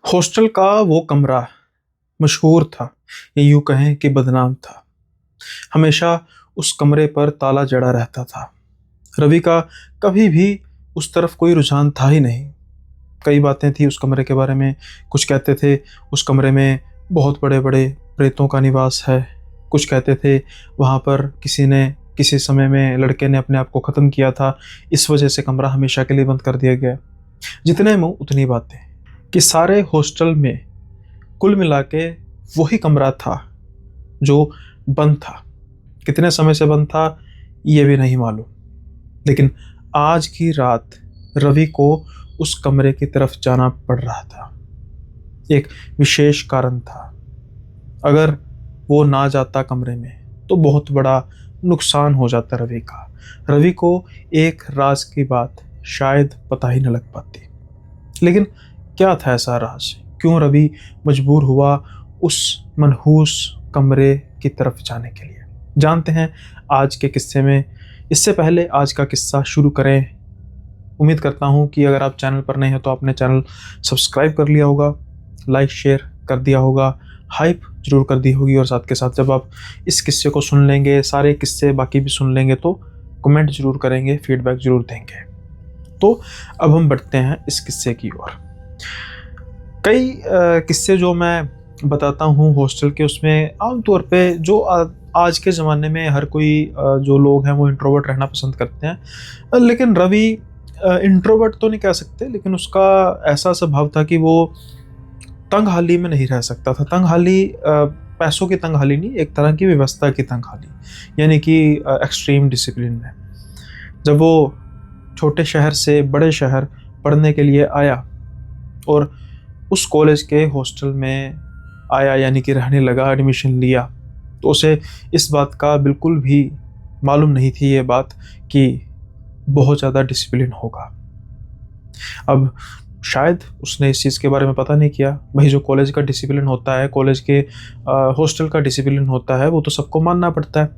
Hostel का वो कमरा मशहूर था या यूँ कहें कि बदनाम था। हमेशा उस कमरे पर ताला जड़ा रहता था। रवि का कभी भी उस तरफ कोई रुझान था ही नहीं। कई बातें थी उस कमरे के बारे में। कुछ कहते थे उस कमरे में बहुत बड़े-बड़े प्रेतों का निवास है। कुछ कहते थे वहाँ पर किसी ने किसी समय में लड़के ने अपने आप को ख़त्म किया था, इस वजह से कमरा हमेशा के लिए बंद कर दिया गया। जितने मुँह उतनी बातें कि सारे हॉस्टल में कुल मिला के वही कमरा था जो बंद था। कितने समय से बंद था ये भी नहीं मालूम। लेकिन आज की रात रवि को उस कमरे की तरफ जाना पड़ रहा था। एक विशेष कारण था। अगर वो ना जाता कमरे में तो बहुत बड़ा नुकसान हो जाता रवि का। रवि को एक राज की बात शायद पता ही न लग पाती। लेकिन क्या था ऐसा राज? क्यों रवि मजबूर हुआ उस मनहूस कमरे की तरफ जाने के लिए? जानते हैं आज के किस्से में। इससे पहले आज का किस्सा शुरू करें, उम्मीद करता हूँ कि अगर आप चैनल पर नए हैं तो आपने चैनल सब्सक्राइब कर लिया होगा, लाइक शेयर कर दिया होगा, हाइप ज़रूर कर दी होगी और साथ के साथ जब आप इस किस्से को सुन लेंगे, सारे किस्से बाकी भी सुन लेंगे तो कमेंट ज़रूर करेंगे, फीडबैक ज़रूर देंगे। तो अब हम बढ़ते हैं इस किस्से की ओर। कई किस्से जो मैं बताता हूँ हॉस्टल के, उसमें आमतौर पे जो आज के ज़माने में हर कोई जो लोग हैं वो इंट्रोवर्ट रहना पसंद करते हैं। लेकिन रवि इंट्रोवर्ट तो नहीं कह सकते, लेकिन उसका ऐसा स्वभाव था कि वो तंगहाली में नहीं रह सकता था। तंगहाली पैसों की तंगहाली नहीं, एक तरह की व्यवस्था की तंगहाली, यानी कि एक्सट्रीम डिसिप्लिन में। जब वो छोटे शहर से बड़े शहर पढ़ने के लिए आया और उस कॉलेज के हॉस्टल में आया, यानी कि रहने लगा, एडमिशन लिया, तो उसे इस बात का बिल्कुल भी मालूम नहीं थी ये बात कि बहुत ज़्यादा डिसिप्लिन होगा। अब शायद उसने इस चीज़ के बारे में पता नहीं किया। वही जो कॉलेज का डिसिप्लिन होता है, कॉलेज के हॉस्टल का डिसिप्लिन होता है, वो तो सबको मानना पड़ता है।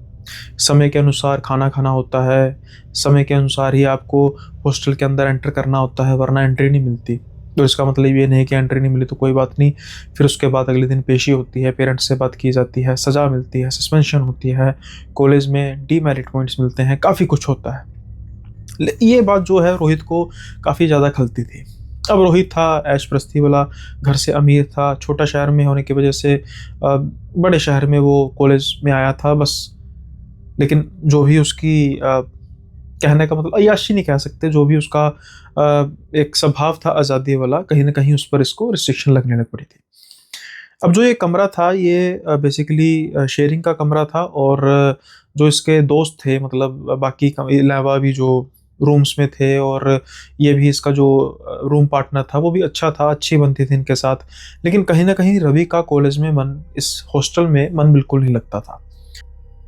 समय के अनुसार खाना खाना होता है, समय के अनुसार ही आपको हॉस्टल के अंदर एंटर करना होता है, वरना एंट्री नहीं मिलती। तो इसका मतलब ये नहीं कि एंट्री नहीं मिली तो कोई बात नहीं, फिर उसके बाद अगले दिन पेशी होती है, पेरेंट्स से बात की जाती है, सज़ा मिलती है, सस्पेंशन होती है, कॉलेज में डीमेरिट पॉइंट्स मिलते हैं, काफ़ी कुछ होता है। ये बात जो है रोहित को काफ़ी ज़्यादा खलती थी। अब रोहित था ऐश-प्रस्ती वाला, घर से अमीर था, छोटा शहर में होने की वजह से बड़े शहर में वो कॉलेज में आया था बस। लेकिन जो भी उसकी कहने का मतलब अय्याशी नहीं कह सकते, जो भी उसका एक स्वभाव था आज़ादी वाला, कहीं न कहीं उस पर इसको रिस्ट्रिक्शन लगने लग पड़ी थी। अब जो ये कमरा था ये बेसिकली शेयरिंग का कमरा था और जो इसके दोस्त थे, मतलब बाकी के अलावा भी जो रूम्स में थे, और ये भी इसका जो रूम पार्टनर था वो भी अच्छा था, अच्छी बनती थी इनके साथ। लेकिन कहीं न कहीं रवि का कॉलेज में मन, इस हॉस्टल में मन बिल्कुल नहीं लगता था।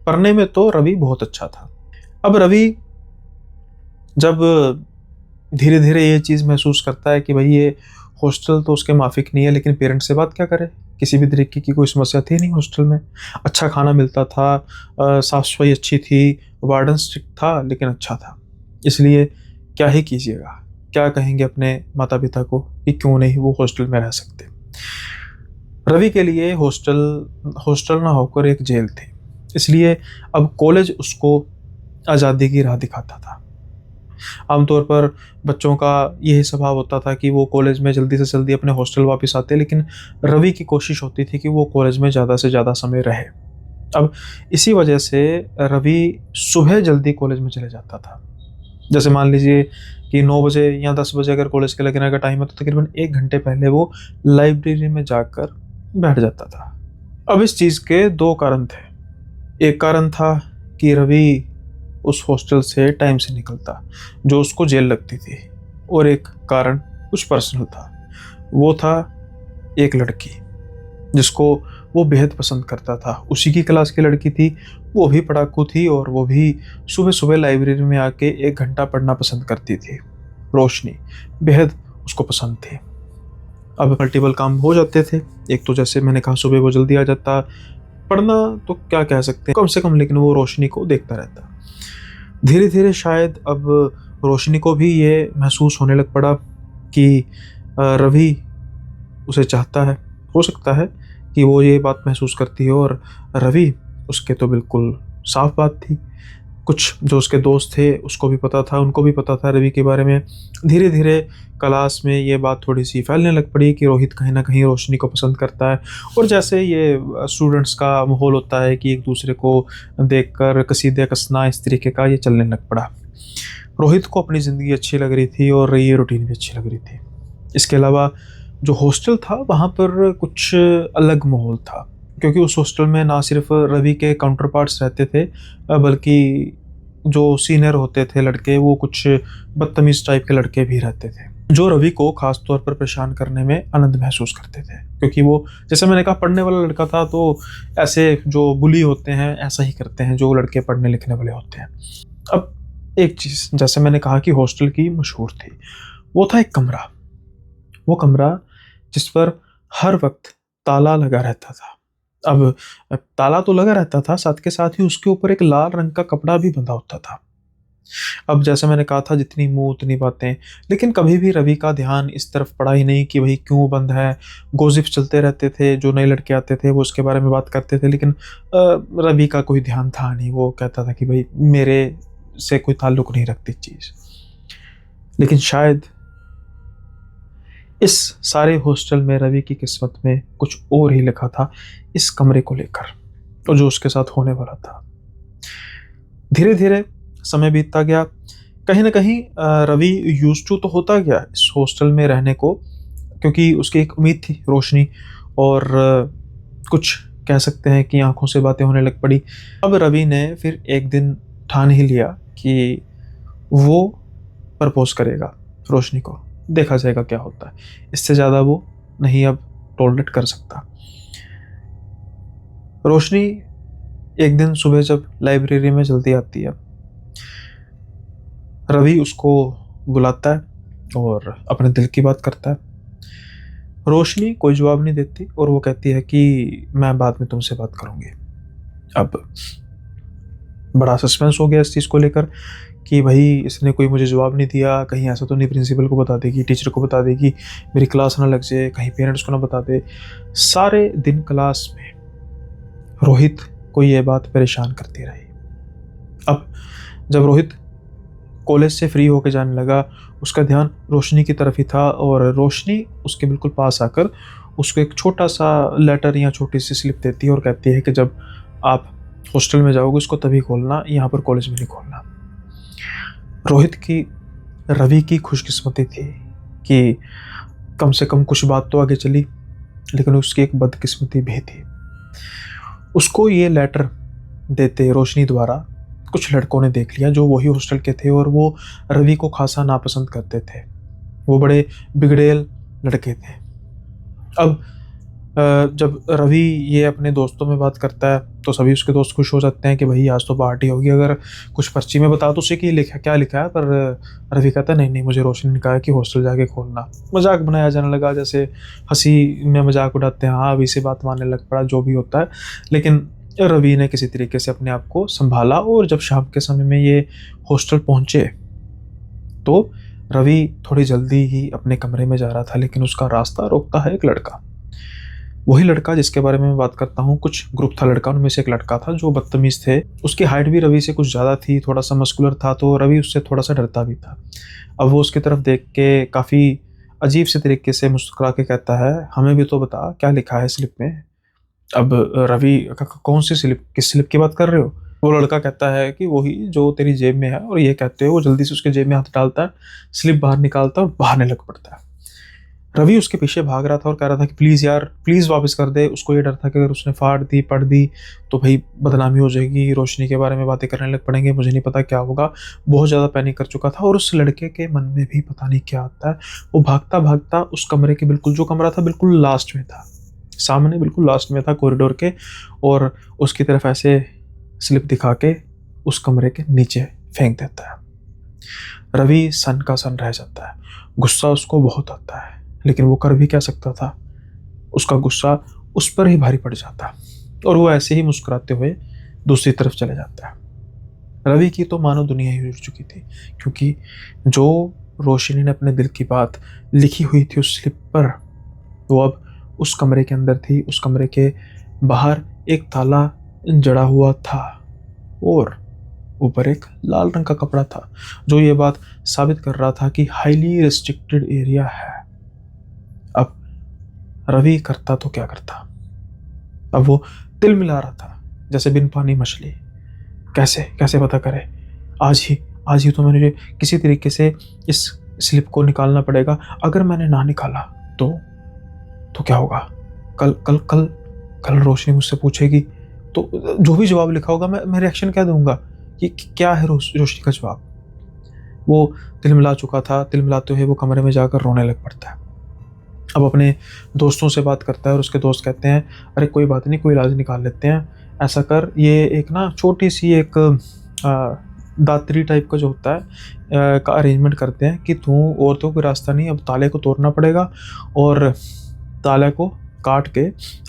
पढ़ने में तो रवि बहुत अच्छा था। अब रवि जब धीरे-धीरे ये चीज़ महसूस करता है कि भई ये हॉस्टल तो उसके माफ़िक नहीं है, लेकिन पेरेंट्स से बात क्या करे? किसी भी तरीके की कोई समस्या थी नहीं हॉस्टल में। अच्छा खाना मिलता था, साफ-सफाई अच्छी थी, वार्डन स्ट्रिक्ट था लेकिन अच्छा था। इसलिए क्या ही कीजिएगा? क्या कहेंगे अपने माता-पिता को कि क्यों नहीं वो हॉस्टल में रह सकते? रवि के लिए हॉस्टल हॉस्टल ना होकर एक जेल थी। इसलिए अब कॉलेज उसको आज़ादी की राह दिखाता था। आमतौर पर बच्चों का यही स्वभाव होता था कि वो कॉलेज में जल्दी से जल्दी अपने हॉस्टल वापस आते, लेकिन रवि की कोशिश होती थी कि वो कॉलेज में ज़्यादा से ज़्यादा समय रहे। अब इसी वजह से रवि सुबह जल्दी कॉलेज में चले जाता था। जैसे मान लीजिए कि 9 बजे या 10 बजे अगर कॉलेज के लगने का टाइम है तो तकरीबन 1 घंटे पहले वो लाइब्रेरी में जाकर बैठ जाता था। अब इस चीज़ के 2 कारण थे। एक कारण था कि रवि उस हॉस्टल से टाइम से निकलता, जो उसको जेल लगती थी, और एक कारण कुछ पर्सनल था। वो था एक लड़की जिसको वो बेहद पसंद करता था। उसी की क्लास की लड़की थी, वो भी पढ़ाकू थी और वो भी सुबह-सुबह लाइब्रेरी में आके 1 घंटा पढ़ना पसंद करती थी। रोशनी बेहद उसको पसंद थी। अब मल्टीपल काम हो जाते थे। एक तो जैसे मैंने कहा सुबह वो जल्दी आ जाता, पढ़ना तो क्या कह सकते हैं, कम से कम, लेकिन वो रोशनी को देखता रहता। धीरे-धीरे शायद अब रोशनी को भी ये महसूस होने लग पड़ा कि रवि उसे चाहता है। हो सकता है कि वो ये बात महसूस करती हो और रवि उसके तो बिल्कुल साफ बात थी। कुछ जो उसके दोस्त थे उसको भी पता था, उनको भी पता था रवि के बारे में। धीरे धीरे क्लास में ये बात थोड़ी सी फैलने लग पड़ी कि रोहित कहीं ना कहीं रोशनी को पसंद करता है। और जैसे ये स्टूडेंट्स का माहौल होता है कि एक दूसरे को देखकर कसीदे कसना, इस तरीके का ये चलने लग पड़ा। रोहित को अपनी ज़िंदगी अच्छी लग रही थी और ये रूटीन भी अच्छी लग रही थी। इसके अलावा जो हॉस्टल था वहाँ पर कुछ अलग माहौल था, क्योंकि उस हॉस्टल में ना सिर्फ रवि के काउंटर पार्ट्स रहते थे, बल्कि जो सीनियर होते थे लड़के, वो कुछ बदतमीज टाइप के लड़के भी रहते थे, जो रवि को खास तौर पर परेशान करने में आनंद महसूस करते थे। क्योंकि वो, जैसे मैंने कहा, पढ़ने वाला लड़का था, तो ऐसे जो बुली होते हैं ऐसा ही करते हैं जो लड़के पढ़ने लिखने वाले होते हैं। अब एक चीज़, जैसे मैंने कहा कि हॉस्टल की मशहूर थी, वो था एक कमरा। वो कमरा जिस पर हर वक्त ताला लगा रहता था। अब ताला तो लगा रहता था, साथ के साथ ही उसके ऊपर एक लाल रंग का कपड़ा भी बंधा होता था। अब जैसे मैंने कहा था, जितनी मुंह उतनी बातें, लेकिन कभी भी रवि का ध्यान इस तरफ पड़ा ही नहीं कि भाई क्यों बंद है। गॉसिप चलते रहते थे, जो नए लड़के आते थे वो उसके बारे में बात करते थे, लेकिन रवि का कोई ध्यान था नहीं। वो कहता था कि भाई मेरे से कोई ताल्लुक नहीं रखती चीज़। लेकिन शायद इस सारे हॉस्टल में रवि की किस्मत में कुछ और ही लिखा था इस कमरे को लेकर, और जो उसके साथ होने वाला था। धीरे धीरे समय बीतता गया। कहीं ना कहीं रवि यूज्ड टू तो होता गया इस हॉस्टल में रहने को, क्योंकि उसकी एक उम्मीद थी, रोशनी, और कुछ कह सकते हैं कि आंखों से बातें होने लग पड़ी। अब रवि ने फिर एक दिन ठान ही लिया कि वो प्रपोज करेगा रोशनी को। देखा जाएगा क्या होता है, इससे ज़्यादा वो नहीं अब टॉलरेट कर सकता। रोशनी एक दिन सुबह जब लाइब्रेरी में जल्दी आती है, रवि उसको बुलाता है और अपने दिल की बात करता है। रोशनी कोई जवाब नहीं देती और वो कहती है कि मैं बाद में तुमसे बात करूँगी। अब बड़ा सस्पेंस हो गया इस चीज़ को लेकर कि भाई इसने कोई मुझे जवाब नहीं दिया, कहीं ऐसा तो नहीं प्रिंसिपल को बता देगी, टीचर को बता देगी, मेरी क्लास ना लग जाए, कहीं पेरेंट्स को ना बता दे। सारे दिन क्लास में रोहित को ये बात परेशान करती रही। अब जब रोहित कॉलेज से फ्री होकर जाने लगा, उसका ध्यान रोशनी की तरफ ही था, और रोशनी उसके बिल्कुल पास आकर उसको एक छोटा सा लेटर या छोटी सी स्लिप देती है और कहती है कि जब आप हॉस्टल में जाओगे उसको तभी खोलना, यहाँ पर कॉलेज में नहीं खोलना। रोहित की रवि की खुशकिस्मती थी कि कम से कम कुछ बात तो आगे चली, लेकिन उसकी एक बदकिस्मती भी थी। उसको ये लेटर देते रोशनी द्वारा कुछ लड़कों ने देख लिया जो वही हॉस्टल के थे, और वो रवि को खासा नापसंद करते थे। वो बड़े बिगड़ेल लड़के थे। अब जब रवि ये अपने दोस्तों में बात करता है तो सभी उसके दोस्त खुश हो जाते हैं कि भाई आज तो पार्टी होगी, अगर कुछ पर्ची में बता तो उसे कि लिखा क्या लिखा है। पर रवि कहता है नहीं नहीं, मुझे रोशनी ने कहा कि हॉस्टल जाके खोलना। मजाक बनाया जाने लगा, जैसे हंसी में मजाक उड़ाते हैं, हाँ अभी से बात मानने लग पड़ा, जो भी होता है। लेकिन रवि ने किसी तरीके से अपने आप को संभाला, और जब शाम के समय में ये हॉस्टल पहुंचे तो रवि थोड़ी जल्दी ही अपने कमरे में जा रहा था, लेकिन उसका रास्ता रोकता है एक लड़का। वही लड़का जिसके बारे में मैं बात करता हूँ। कुछ ग्रुप था लड़का, उनमें से एक लड़का था जो बदतमीज थे। उसकी हाइट भी रवि से कुछ ज़्यादा थी, थोड़ा सा मस्कुलर था, तो रवि उससे थोड़ा सा डरता भी था। अब वो उसकी तरफ देख के काफ़ी अजीब से तरीके से मुस्कुरा के कहता है, हमें भी तो बता क्या लिखा है स्लिप में। अब रवि कौन सी स्लिप, किस स्लिप की बात कर रहे हो? वो लड़का कहता है कि वही जो तेरी जेब में है, और ये कहते हो वो जल्दी से उसके जेब में हाथ डालता है, स्लिप बाहर निकालता है और बहाने लग पड़ता है। रवि उसके पीछे भाग रहा था और कह रहा था कि प्लीज़ यार प्लीज़ वापस कर दे। उसको ये डर था कि अगर उसने फाड़ दी पढ़ दी तो भाई बदनामी हो जाएगी, रोशनी के बारे में बातें करने लग पड़ेंगे, मुझे नहीं पता क्या होगा। बहुत ज़्यादा पैनिक कर चुका था, और उस लड़के के मन में भी पता नहीं क्या आता है। वो भागता भागता उस कमरे के बिल्कुल, जो कमरा था बिल्कुल लास्ट में था, सामने बिल्कुल लास्ट में था कॉरिडोर के, और उसकी तरफ ऐसे स्लिप दिखा के उस कमरे के नीचे फेंक देता है। रवि सन का सन रह जाता है। गुस्सा उसको बहुत आता है, लेकिन वो कर भी क्या सकता था। उसका गुस्सा उस पर ही भारी पड़ जाता, और वो ऐसे ही मुस्कुराते हुए दूसरी तरफ चले जाता है। रवि की तो मानो दुनिया ही उड़ चुकी थी, क्योंकि जो रोशनी ने अपने दिल की बात लिखी हुई थी उस स्लिप पर, वो अब उस कमरे के अंदर थी। उस कमरे के बाहर एक ताला जड़ा हुआ था और ऊपर एक लाल रंग का कपड़ा था, जो ये बात साबित कर रहा था कि हाईली रिस्ट्रिक्टेड एरिया है। अब रवि करता तो क्या करता। अब वो तिल मिला रहा था जैसे बिन पानी मछली। कैसे कैसे पता करे। आज ही तो मैंने किसी तरीके से इस स्लिप को निकालना पड़ेगा। अगर मैंने ना निकाला तो क्या होगा। कल कल कल कल रोशनी मुझसे पूछेगी तो जो भी जवाब लिखा होगा मैं रिएक्शन क्या दूंगा कि क्या है रोशनी का जवाब। वो तिल मिला चुका था। तिल मिलाते हुए वो कमरे में जाकर रोने लग पड़ता है। अब अपने दोस्तों से बात करता है और उसके दोस्त कहते हैं अरे कोई बात नहीं, कोई इलाज निकाल लेते हैं। ऐसा कर, ये एक ना छोटी सी एक दातरी टाइप का जो होता है का अरेंजमेंट करते हैं कि तू और तो कोई रास्ता नहीं, अब ताले को तोड़ना पड़ेगा और ताले को काट के,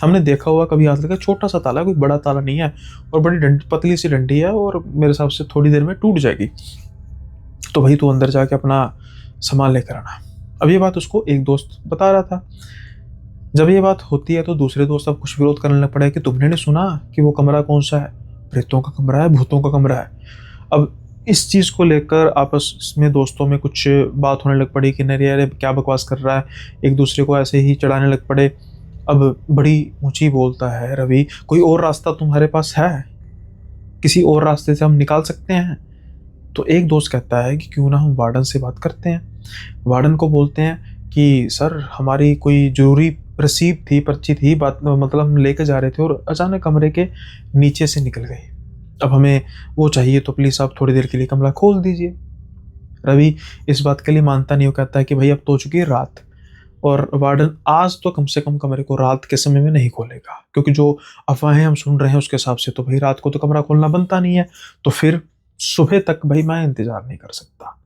हमने देखा हुआ कभी हाथ लगा, छोटा सा ताला, कोई बड़ा ताला नहीं है और बड़ी पतली सी डंडी है और मेरे हिसाब से थोड़ी देर में टूट जाएगी। तो भाई तू अंदर जाके अपना सामान लेकर आना। अब ये बात उसको एक दोस्त बता रहा था। जब ये बात होती है तो दूसरे दोस्त अब कुछ विरोध करने लग पड़े कि तुमने नहीं सुना कि वो कमरा कौन सा है, प्रेतों का कमरा है, भूतों का कमरा है। अब इस चीज़ को लेकर आपस में दोस्तों में कुछ बात होने लग पड़ी कि नहीं अरे क्या बकवास कर रहा है, एक दूसरे को ऐसे ही चढ़ाने लग पड़े। अब बड़ी ऊंची बोलता है रवि, कोई और रास्ता तुम्हारे पास है, किसी और रास्ते से हम निकाल सकते हैं। तो एक दोस्त कहता है कि क्यों ना हम वार्डन से बात करते हैं। वार्डन को बोलते हैं कि सर हमारी कोई जरूरी रसीद थी, पर्ची थी, बात मतलब हम लेकर जा रहे थे और अचानक कमरे के नीचे से निकल गई। अब हमें वो चाहिए तो प्लीज़ आप थोड़ी देर के लिए कमरा खोल दीजिए। रवि इस बात के लिए मानता नहीं, हो कहता है कि भाई अब तो हो चुकी है रात और वार्डन आज तो कम से कम कमरे को रात के समय में नहीं खोलेगा, क्योंकि जो अफवाहें हम सुन रहे हैं उसके हिसाब से तो भाई रात को तो कमरा खोलना बनता नहीं है। तो फिर सुबह तक भाई मैं इंतजार नहीं कर सकता,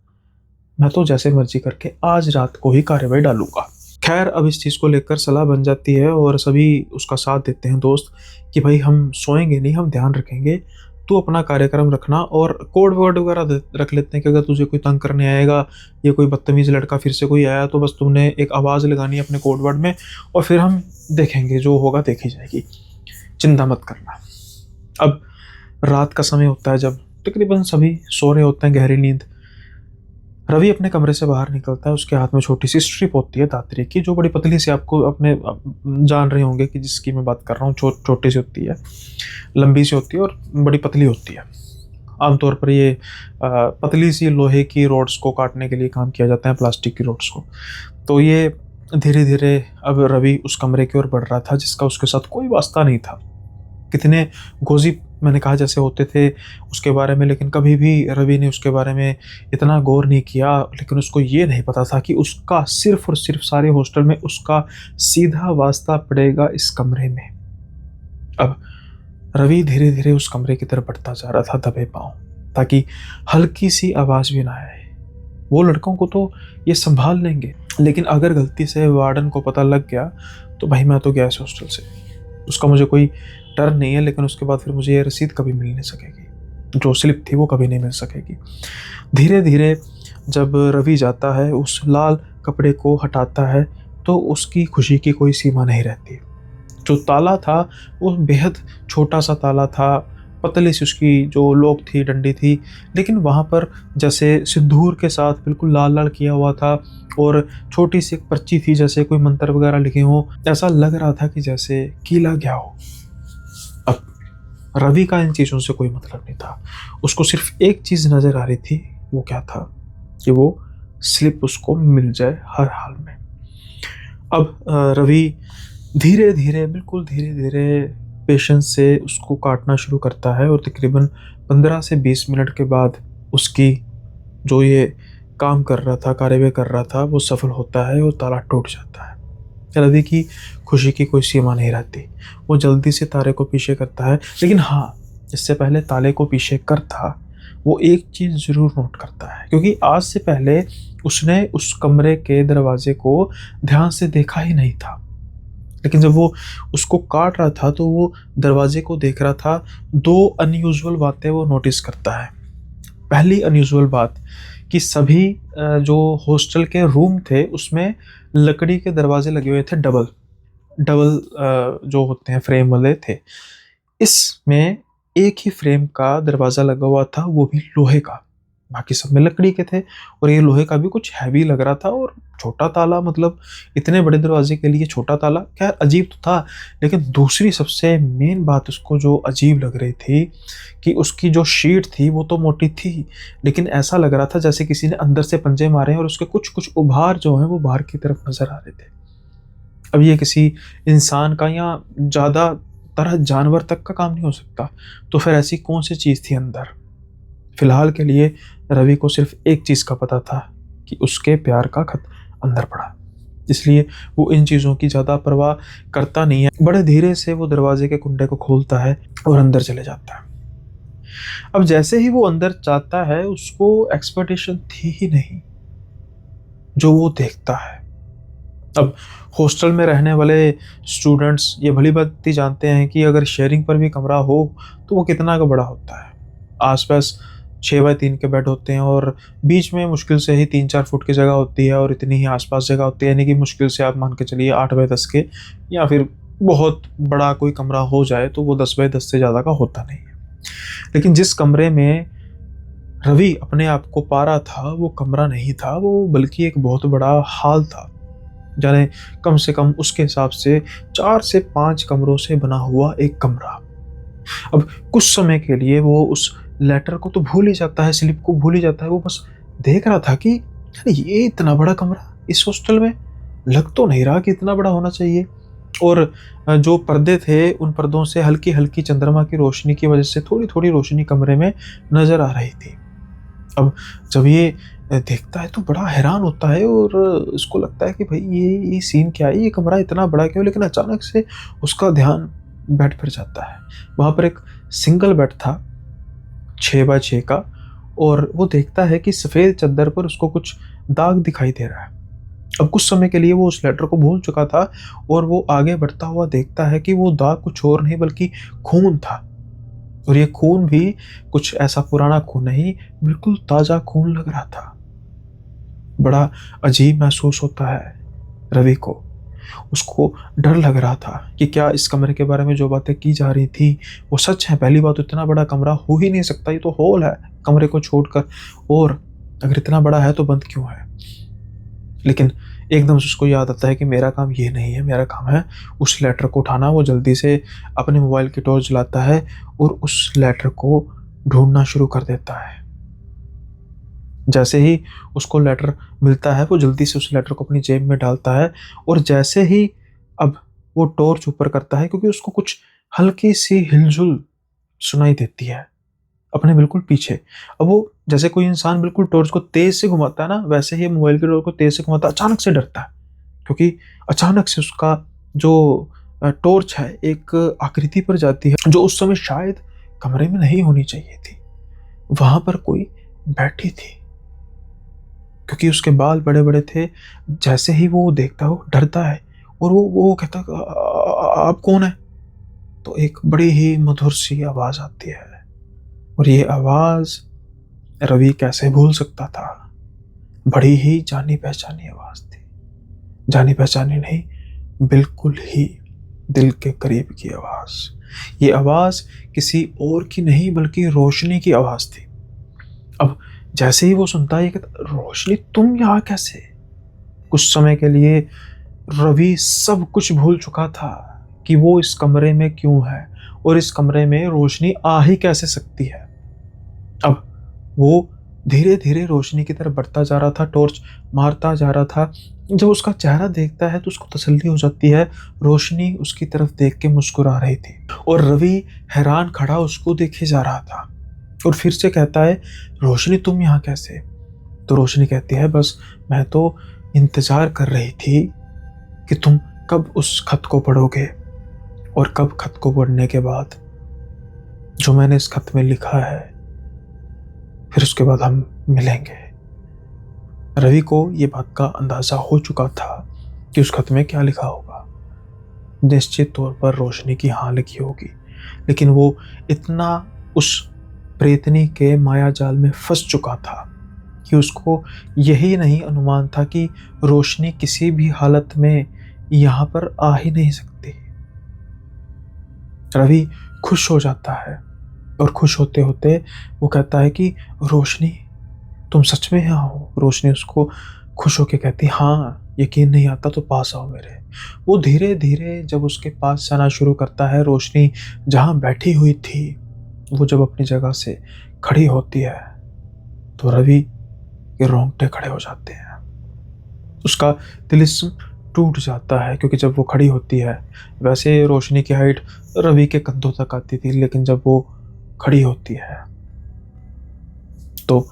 मैं तो जैसे मर्जी करके आज रात को ही कार्रवाई डालूंगा। खैर अब इस चीज़ को लेकर सलाह बन जाती है और सभी उसका साथ देते हैं दोस्त कि भाई हम सोएंगे नहीं, हम ध्यान रखेंगे, तू अपना कार्यक्रम रखना और कोड वर्ड वगैरह रख लेते हैं कि अगर तुझे कोई तंग करने आएगा या कोई बदतमीज़ लड़का फिर से कोई आया तो बस तुमने एक आवाज़ लगानी है अपने कोड वर्ड में और फिर हम देखेंगे, जो होगा देखी जाएगी, चिंता मत करना। अब रात का समय होता है जब तकरीबन सभी सो रहे होते हैं गहरी नींद। रवि अपने कमरे से बाहर निकलता है। उसके हाथ में छोटी सी स्ट्रिप होती है दातरी की, जो बड़ी पतली सी, आपको अपने जान रहे होंगे कि जिसकी मैं बात कर रहा हूँ, छोटी सी होती है, लंबी सी होती है और बड़ी पतली होती है। आमतौर पर ये पतली सी लोहे की रोड्स को काटने के लिए काम किया जाता है, प्लास्टिक की रोड्स को। तो ये धीरे धीरे अब रवि उस कमरे की ओर बढ़ रहा था जिसका उसके साथ कोई वास्ता नहीं था। कितने गोज़िप मैंने कहा जैसे होते थे उसके बारे में, लेकिन कभी भी रवि ने उसके बारे में इतना गौर नहीं किया। लेकिन उसको ये नहीं पता था कि उसका सिर्फ और सिर्फ सारे हॉस्टल में उसका सीधा वास्ता पड़ेगा इस कमरे में। अब रवि धीरे धीरे उस कमरे की तरफ बढ़ता जा रहा था दबे पांव, ताकि हल्की सी आवाज़ भी ना आए। वो लड़कों को तो ये संभाल लेंगे, लेकिन अगर गलती से वार्डन को पता लग गया तो भाई मैं तो गया इस हॉस्टल से। उसका मुझे कोई डर नहीं है, लेकिन उसके बाद फिर मुझे ये रसीद कभी मिल नहीं सकेगी, जो स्लिप थी वो कभी नहीं मिल सकेगी। धीरे धीरे जब रवि जाता है, उस लाल कपड़े को हटाता है, तो उसकी खुशी की कोई सीमा नहीं रहती। जो ताला था वो बेहद छोटा सा ताला था, पतली सी उसकी जो लॉक थी, डंडी थी, लेकिन वहाँ पर जैसे सिंदूर के साथ बिल्कुल लाल लाल किया हुआ था और छोटी सी एक पर्ची थी, जैसे कोई मंत्र वगैरह लिखे हो। ऐसा लग रहा था कि जैसे कीला गया हो। अब रवि का इन चीज़ों से कोई मतलब नहीं था, उसको सिर्फ एक चीज़ नज़र आ रही थी। वो क्या था कि वो स्लिप उसको मिल जाए हर हाल में। अब रवि धीरे धीरे, बिल्कुल धीरे धीरे पेशेंस से उसको काटना शुरू करता है और तकरीबन 15 से 20 मिनट के बाद उसकी जो ये काम कर रहा था, कार्यवाही कर रहा था, वो सफल होता है और ताला टूट जाता है। रवि की खुशी की कोई सीमा नहीं रहती। वो जल्दी से ताले को पीछे करता है, लेकिन हाँ, इससे पहले ताले को पीछे करता वो एक चीज़ ज़रूर नोट करता है, क्योंकि आज से पहले उसने उस कमरे के दरवाजे को ध्यान से देखा ही नहीं था। लेकिन जब वो उसको काट रहा था तो वो दरवाजे को देख रहा था। दो अनयूजुअल बातें वो नोटिस करता है। पहली अनयूजुअल बात कि सभी जो हॉस्टल के रूम थे उसमें लकड़ी के दरवाजे लगे हुए थे डबल, डबल जो होते हैं फ्रेम वाले थे। इसमें एक ही फ्रेम का दरवाज़ा लगा हुआ था, वो भी लोहे का, बाकी सब में लकड़ी के थे। और ये लोहे का भी कुछ हैवी लग रहा था, और छोटा ताला, मतलब इतने बड़े दरवाजे के लिए छोटा ताला। खैर अजीब तो था, लेकिन दूसरी सबसे मेन बात उसको जो अजीब लग रही थी कि उसकी जो शीट थी वो तो मोटी थी, लेकिन ऐसा लग रहा था जैसे किसी ने अंदर से पंजे मारे हैं और उसके कुछ कुछ उभार जो हैं वो बाहर की तरफ नजर आ रहे थे। अब ये किसी इंसान का या ज़्यादा तरह जानवर तक का काम नहीं हो सकता, तो फिर ऐसी कौन सी चीज़ थी अंदर? फिलहाल के लिए रवि को सिर्फ एक चीज़ का पता था कि उसके प्यार का खत अंदर पड़ा, इसलिए वो इन चीज़ों की ज़्यादा परवाह करता नहीं है। बड़े धीरे से वो दरवाजे के कुंडे को खोलता है और अंदर चले जाता है। अब जैसे ही वो अंदर जाता है, उसको एक्सपेक्टेशन थी ही नहीं जो वो देखता है। अब हॉस्टल में रहने वाले स्टूडेंट्स ये भली भांति जानते हैं कि अगर शेयरिंग पर भी कमरा हो तो वो कितना का बड़ा होता है। आसपास 6x3 के बेड होते हैं और बीच में मुश्किल से ही 3-4 फुट की जगह होती है, और इतनी ही आसपास जगह होती है, यानी कि मुश्किल से आप मान के चलिए 8x10 के, या फिर बहुत बड़ा कोई कमरा हो जाए तो वो 10x10 से ज़्यादा का होता नहीं है। लेकिन जिस कमरे में रवि अपने आप को पा रहा था वो कमरा नहीं था, वो बल्कि एक बहुत बड़ा हॉल था, जाने कम से कम उसके हिसाब से 4 से 5 कमरों से बना हुआ एक कमरा। अब कुछ समय के लिए वो उस लेटर को तो भूल ही जाता है, स्लिप को भूल ही जाता है। वो बस देख रहा था कि यार ये इतना बड़ा कमरा इस हॉस्टल में लग तो नहीं रहा कि इतना बड़ा होना चाहिए। और जो पर्दे थे उन पर्दों से हल्की हल्की चंद्रमा की रोशनी की वजह से थोड़ी थोड़ी रोशनी कमरे में नजर आ रही थी। अब जब ये देखता है तो बड़ा हैरान होता है और उसको लगता है कि भाई ये सीन क्या है, ये कमरा इतना बड़ा क्यों। लेकिन अचानक से उसका ध्यान बेड पर जाता है। वहाँ पर एक सिंगल बेड था 6x6 का, और वो देखता है कि सफ़ेद चादर पर उसको कुछ दाग दिखाई दे रहा है। अब कुछ समय के लिए वो उस लेटर को भूल चुका था, और वो आगे बढ़ता हुआ देखता है कि वो दाग कुछ और नहीं बल्कि खून था। और ये खून भी कुछ ऐसा पुराना खून नहीं, बिल्कुल ताज़ा खून लग रहा था। बड़ा अजीब महसूस होता है रवि को। उसको डर लग रहा था कि क्या इस कमरे के बारे में जो बातें की जा रही थी वो सच है। पहली बात तो इतना बड़ा कमरा हो ही नहीं सकता, ये तो हॉल है कमरे को छोड़कर, और अगर इतना बड़ा है तो बंद क्यों है। लेकिन एकदम से उसको याद आता है कि मेरा काम ये नहीं है, मेरा काम है उस लेटर को उठाना। वो जल्दी से अपने मोबाइल की टॉर्च जलाता है और उस लेटर को ढूंढना शुरू कर देता है। जैसे ही उसको लेटर मिलता है वो जल्दी से उस लेटर को अपनी जेब में डालता है, और जैसे ही अब वो टॉर्च ऊपर करता है, क्योंकि उसको कुछ हल्की सी हिलजुल सुनाई देती है अपने बिल्कुल पीछे। अब वो जैसे कोई इंसान बिल्कुल टॉर्च को तेज से घुमाता है ना, वैसे ही मोबाइल की टॉर्च को तेज से घुमाता है। अचानक से डरता है, क्योंकि अचानक से उसका जो टॉर्च है एक आकृति पर जाती है जो उस समय शायद कमरे में नहीं होनी चाहिए थी। वहां पर कोई बैठी थी, क्योंकि उसके बाल बड़े बड़े थे। जैसे ही वो देखता है वो डरता है, और वो कहता है आप कौन है। तो एक बड़ी ही मधुर सी आवाज आती है, और ये आवाज रवि कैसे भूल सकता था। बड़ी ही जानी पहचानी आवाज थी, जानी पहचानी नहीं, बिल्कुल ही दिल के करीब की आवाज। ये आवाज किसी और की नहीं बल्कि रोशनी की आवाज थी। अब जैसे ही वो सुनता है, रोशनी तुम यहाँ कैसे। कुछ समय के लिए रवि सब कुछ भूल चुका था कि वो इस कमरे में क्यों है, और इस कमरे में रोशनी आ ही कैसे सकती है। अब वो धीरे धीरे रोशनी की तरफ बढ़ता जा रहा था, टॉर्च मारता जा रहा था। जब उसका चेहरा देखता है तो उसको तसल्ली हो जाती है, रोशनी उसकी तरफ देख के मुस्कुरा रही थी, और रवि हैरान खड़ा उसको देखे जा रहा था। और फिर से कहता है रोशनी तुम यहाँ कैसे। तो रोशनी कहती है बस मैं तो इंतजार कर रही थी कि तुम कब उस खत को पढ़ोगे, और कब खत को पढ़ने के बाद जो मैंने इस खत में लिखा है, फिर उसके बाद हम मिलेंगे। रवि को ये बात का अंदाजा हो चुका था कि उस खत में क्या लिखा होगा। निश्चित तौर पर रोशनी की हाँ लिखी होगी, लेकिन वो इतना उस प्रेतनी के माया जाल में फंस चुका था कि उसको यही नहीं अनुमान था कि रोशनी किसी भी हालत में यहाँ पर आ ही नहीं सकती। रवि खुश हो जाता है और खुश होते होते वो कहता है कि रोशनी, तुम सच में यहाँ हो? रोशनी उसको खुश होके कहती, हाँ, यकीन नहीं आता तो पास आओ मेरे। वो धीरे धीरे जब उसके पास जाना शुरू करता है, रोशनी जहाँ बैठी हुई थी वो जब अपनी जगह से खड़ी होती है तो रवि के रोंगटे खड़े हो जाते हैं। उसका तिलिस्म टूट जाता है, क्योंकि जब वो खड़ी होती है, वैसे रोशनी की हाइट रवि के कंधों तक आती थी, लेकिन जब वो खड़ी होती है तो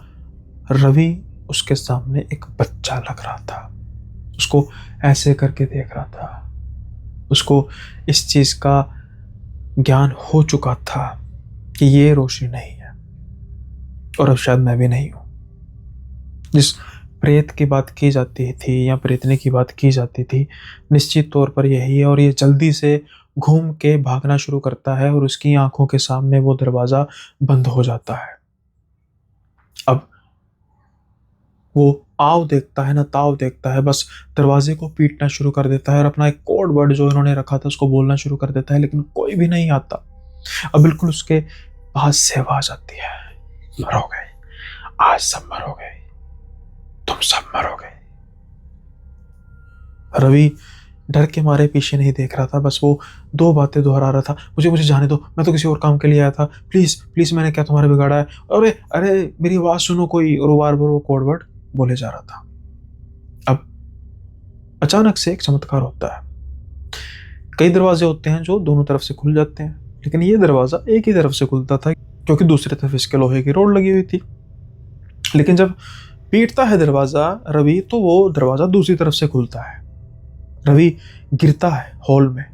रवि उसके सामने एक बच्चा लग रहा था। उसको ऐसे करके देख रहा था। उसको इस चीज का ज्ञान हो चुका था कि ये रोशनी नहीं है और अब शायद मैं भी नहीं हूं। जिस प्रेत की बात की जाती थी या प्रेतने की बात की जाती थी, निश्चित तौर पर यही है। और ये जल्दी से घूम के भागना शुरू करता है और उसकी आंखों के सामने वो दरवाजा बंद हो जाता है। अब वो आव देखता है ना ताव देखता है, बस दरवाजे को पीटना शुरू कर देता है और अपना एक कोड वर्ड जो इन्होंने रखा था उसको बोलना शुरू कर देता है, लेकिन कोई भी नहीं आता। अब बिल्कुल उसके पास से आवाज आती है, मरोगे, आज सब मरोगे, तुम सब मरोगे। रवि डर के मारे पीछे नहीं देख रहा था, बस वो दो बातें दोहरा रहा था, मुझे मुझे जाने दो, मैं तो किसी और काम के लिए आया था, प्लीज प्लीज, मैंने क्या तुम्हारे बिगाड़ा है, अरे अरे मेरी आवाज सुनो कोई। और बार बार वो कोड वर्ड बोले जा रहा था। अब अचानक से एक चमत्कार होता है। कई दरवाजे होते हैं जो दोनों तरफ से खुल जाते हैं, लेकिन ये दरवाजा एक ही तरफ से खुलता था, क्योंकि दूसरी तरफ इसके लोहे की रोड लगी हुई थी। लेकिन जब पीटता है दरवाजा रवि, तो वो दरवाजा दूसरी तरफ से खुलता है। रवि गिरता है हॉल में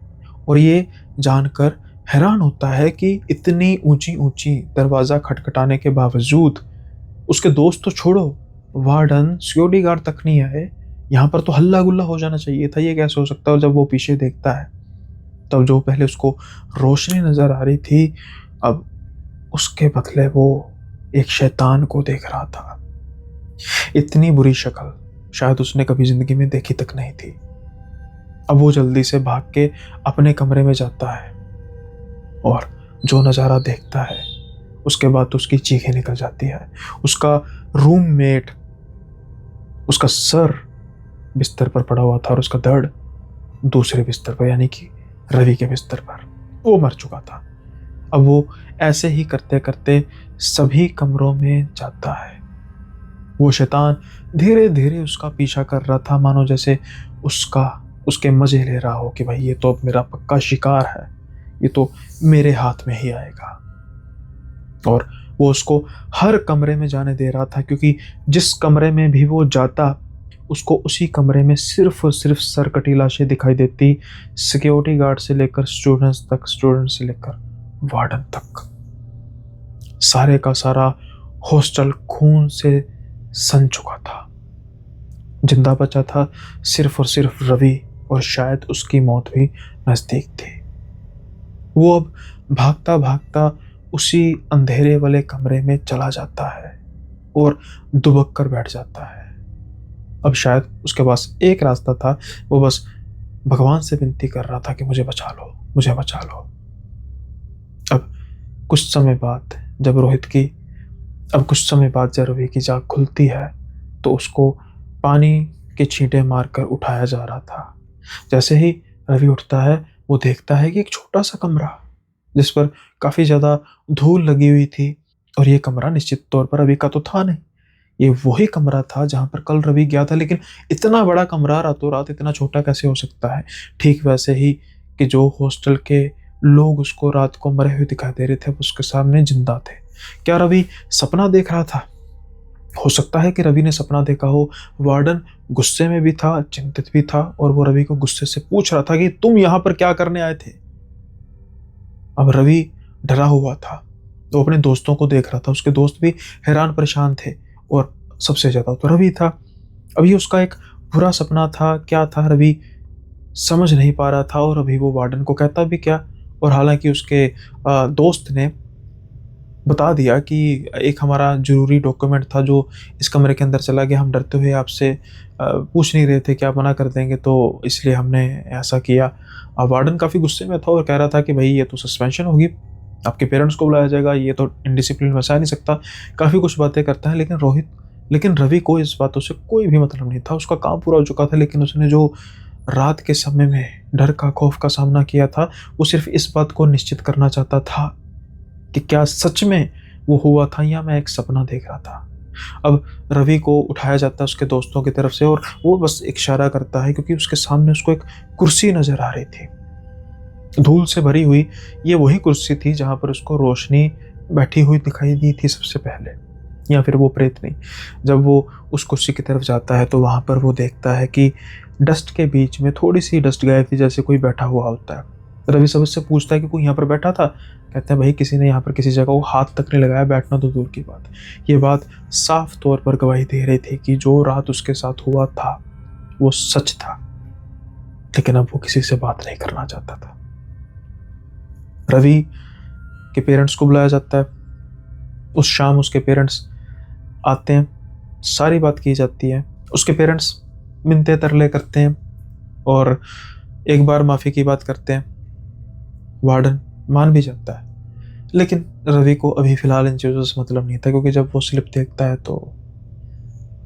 और ये जानकर हैरान होता है कि इतनी ऊंची ऊंची दरवाजा खटखटाने के बावजूद उसके दोस्त तो छोड़ो, वार्डन सिक्योरिटी गार्ड तक नहीं आए। यहाँ पर तो हल्ला गुल्ला हो जाना चाहिए था, ये कैसे हो सकता है? और जब वो पीछे देखता है तब जो पहले उसको रोशनी नजर आ रही थी, अब उसके बदले वो एक शैतान को देख रहा था। इतनी बुरी शक्ल शायद उसने कभी जिंदगी में देखी तक नहीं थी। अब वो जल्दी से भाग के अपने कमरे में जाता है और जो नज़ारा देखता है उसके बाद तो उसकी चीखें निकल जाती है। उसका रूममेट, उसका सर बिस्तर पर पड़ा हुआ था और उसका धड़ दूसरे बिस्तर पर, यानी कि रवि के बिस्तर पर, वो मर चुका था। अब वो ऐसे ही करते करते सभी कमरों में जाता है। वो शैतान धीरे धीरे उसका पीछा कर रहा था, मानो जैसे उसके मजे ले रहा हो कि भाई ये तो अब मेरा पक्का शिकार है, ये तो मेरे हाथ में ही आएगा। और वो उसको हर कमरे में जाने दे रहा था, क्योंकि जिस कमरे में भी वो जाता उसको उसी कमरे में सिर्फ और सिर्फ सरकटी लाशें दिखाई देती, सिक्योरिटी गार्ड से लेकर स्टूडेंट्स तक, स्टूडेंट से लेकर वार्डन तक। सारे का सारा हॉस्टल खून से सन चुका था। जिंदा बचा था सिर्फ और सिर्फ रवि, और शायद उसकी मौत भी नजदीक थी। वो अब भागता भागता उसी अंधेरे वाले कमरे में चला जाता है और दुबक कर बैठ जाता है। अब शायद उसके पास एक रास्ता था, वो बस भगवान से विनती कर रहा था कि मुझे बचा लो, मुझे बचा लो। अब कुछ समय बाद जब रवि की जाग खुलती है तो उसको पानी के छींटे मारकर उठाया जा रहा था। जैसे ही रवि उठता है वो देखता है कि एक छोटा सा कमरा जिस पर काफी ज्यादा धूल लगी हुई थी, और ये कमरा निश्चित तौर पर रवि का तो था नहीं। ये वही कमरा था जहां पर कल रवि गया था, लेकिन इतना बड़ा कमरा रातों रात इतना छोटा कैसे हो सकता है? ठीक वैसे ही कि जो हॉस्टल के लोग उसको रात को मरे हुए दिखाई दे रहे थे, उसके सामने जिंदा थे। क्या रवि सपना देख रहा था? हो सकता है कि रवि ने सपना देखा हो। वार्डन गुस्से में भी था, चिंतित भी था, और वो रवि को गुस्से से पूछ रहा था कि तुम यहां पर क्या करने आए थे? अब रवि डरा हुआ था, तो अपने दोस्तों को देख रहा था। उसके दोस्त भी हैरान परेशान थे, और सबसे ज्यादा तो रवि था। अभी उसका एक बुरा सपना था, क्या था रवि समझ नहीं पा रहा था, और अभी वो वार्डन को कहता भी क्या। और हालांकि उसके दोस्त ने बता दिया कि एक हमारा ज़रूरी डॉक्यूमेंट था जो इस कमरे के अंदर चला गया, हम डरते हुए आपसे पूछ नहीं रहे थे कि आप मना कर देंगे, तो इसलिए हमने ऐसा किया। वार्डन काफ़ी गुस्से में था और कह रहा था कि भाई ये तो सस्पेंशन होगी, आपके पेरेंट्स को बुलाया जाएगा, ये तो इनडिसिप्लिन में आ नहीं सकता। काफ़ी कुछ बातें करता है, लेकिन रवि को इस बातों से कोई भी मतलब नहीं था। उसका काम पूरा हो चुका था, लेकिन उसने जो रात के समय में डर का, खौफ का सामना किया था, वो सिर्फ़ इस बात को निश्चित करना चाहता था कि क्या सच में वो हुआ था या मैं एक सपना देख रहा था। अब रवि को उठाया जाता है उसके दोस्तों की तरफ से और वो बस एक इशारा करता है, क्योंकि उसके सामने उसको एक कुर्सी नज़र आ रही थी, धूल से भरी हुई। ये वही कुर्सी थी जहाँ पर उसको रोशनी बैठी हुई दिखाई दी थी सबसे पहले, या फिर वो प्रेतनी। जब वो उस कुर्सी की तरफ जाता है तो वहाँ पर वो देखता है कि डस्ट के बीच में थोड़ी सी डस्ट गायब थी, जैसे कोई बैठा हुआ होता है। रवि सब उससे पूछता है कि कोई यहाँ पर बैठा था? कहते हैं भाई किसी ने यहाँ पर किसी जगह को हाथ तक नहीं लगाया, बैठना तो दूर की बात। ये बात साफ तौर पर गवाही दे रही थी कि जो रात उसके साथ हुआ था वो सच था, लेकिन अब वो किसी से बात नहीं करना चाहता था। रवि के पेरेंट्स को बुलाया जाता है। उस शाम उसके पेरेंट्स आते हैं, सारी बात की जाती है। उसके पेरेंट्स मिन्नतें तरले करते हैं और एक बार माफ़ी की बात करते हैं। वार्डन मान भी जाता है, लेकिन रवि को अभी फ़िलहाल इन चीज़ों से मतलब नहीं था, क्योंकि जब वो स्लिप देखता है तो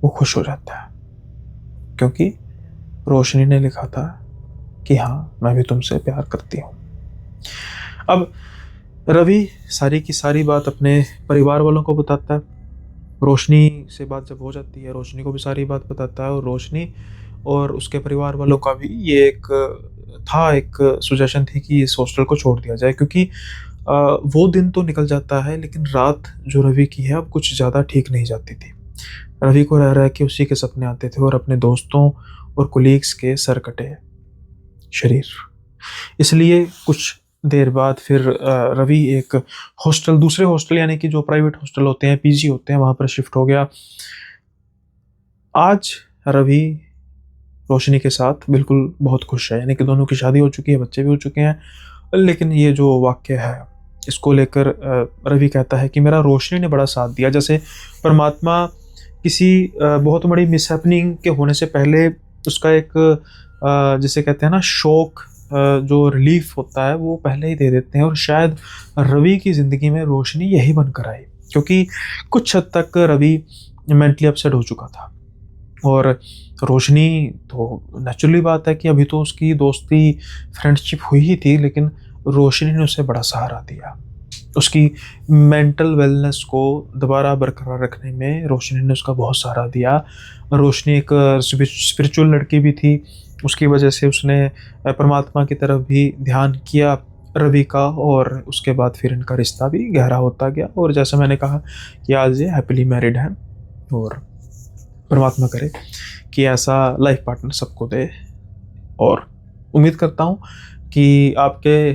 वो खुश हो जाता है, क्योंकि रोशनी ने लिखा था कि हाँ, मैं भी तुमसे प्यार करती हूँ। अब रवि सारी की सारी बात अपने परिवार वालों को बताता है। रोशनी से बात जब हो जाती है, रोशनी को भी सारी बात बताता है, और रोशनी और उसके परिवार वालों का भी ये एक सजेशन थी कि इस हॉस्टल को छोड़ दिया जाए, क्योंकि वो दिन तो निकल जाता है, लेकिन रात जो रवि की है अब कुछ ज़्यादा ठीक नहीं जाती थी। रवि को रह रहा कि उसी के सपने आते थे और अपने दोस्तों और कोलीग्स के सर कटे शरीर। इसलिए कुछ देर बाद फिर रवि एक दूसरे हॉस्टल, यानी कि जो प्राइवेट हॉस्टल होते हैं, पीजी होते हैं, वहाँ पर शिफ्ट हो गया। आज रवि रोशनी के साथ बिल्कुल बहुत खुश है, यानी कि दोनों की शादी हो चुकी है, बच्चे भी हो चुके हैं। लेकिन ये जो वाक्य है, इसको लेकर रवि कहता है कि मेरा रोशनी ने बड़ा साथ दिया। जैसे परमात्मा किसी बहुत बड़ी मिसहैपनिंग के होने से पहले उसका एक जिसे कहते हैं ना शौक, जो रिलीफ होता है वो पहले ही दे देते हैं। और शायद रवि की ज़िंदगी में रोशनी यही बनकर आई, क्योंकि कुछ हद तक रवि मेंटली अपसेट हो चुका था। और रोशनी तो नेचुरली बात है कि अभी तो उसकी दोस्ती, फ्रेंडशिप हुई ही थी, लेकिन रोशनी ने उसे बड़ा सहारा दिया। उसकी मेंटल वेलनेस को दोबारा बरकरार रखने में रोशनी ने उसका बहुत सहारा दिया। रोशनी एक स्पिरिचुअल लड़की भी थी, उसकी वजह से उसने परमात्मा की तरफ भी ध्यान किया रवि का, और उसके बाद फिर इनका रिश्ता भी गहरा होता गया। और जैसे मैंने कहा कि आज ये हैप्पीली मैरिड हैं, और परमात्मा करे कि ऐसा लाइफ पार्टनर सबको दे। और उम्मीद करता हूँ कि आपके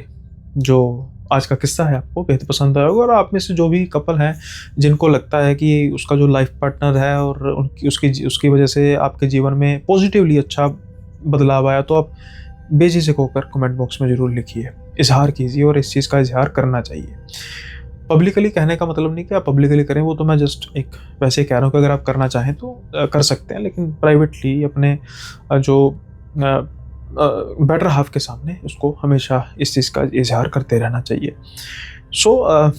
जो आज का किस्सा है आपको बेहद पसंद आया होगा, और आप में से जो भी कपल हैं जिनको लगता है कि उसका जो लाइफ पार्टनर है और उसकी वजह से आपके जीवन में पॉजिटिवली अच्छा बदलाव आया, तो आप बेझिझक होकर कमेंट बॉक्स में ज़रूर लिखिए, इजहार कीजिए। और इस चीज़ का इजहार करना चाहिए। पब्लिकली कहने का मतलब नहीं कि आप पब्लिकली करें, वो तो मैं जस्ट एक वैसे कह रहा हूँ कि अगर आप करना चाहें तो कर सकते हैं, लेकिन प्राइवेटली अपने जो बेटर हाफ के सामने उसको हमेशा इस चीज़ का इजहार करते रहना चाहिए। सो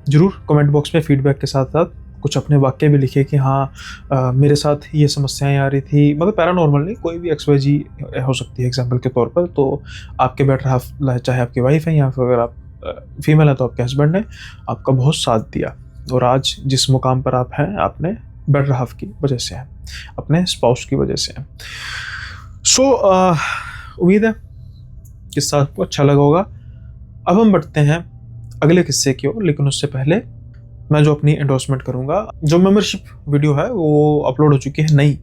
ज़रूर कमेंट बॉक्स में फीडबैक के साथ साथ कुछ अपने वाक्य भी लिखिए कि हाँ मेरे साथ ये समस्याएं आ रही थी, मतलब पैरानॉर्मल नहीं, कोई भी XYZ हो सकती है एग्जांपल के तौर पर। तो आपके बेटर हाफ, चाहे आपकी वाइफ है या फिर अगर आप फीमेल है तो आपके हस्बैंड ने आपका बहुत साथ दिया, और आज जिस मुकाम पर आप हैं आपने बेटर हाफ की वजह से हैं, अपने स्पाउस की वजह से हैं। सो उम्मीद है किस्सा आपको अच्छा लगा होगा। अब हम बढ़ते हैं अगले किस्से की ओर, लेकिन उससे पहले मैं जो अपनी एंडोर्समेंट करूँगा, जो मेंबरशिप वीडियो है वो अपलोड हो चुकी है नई,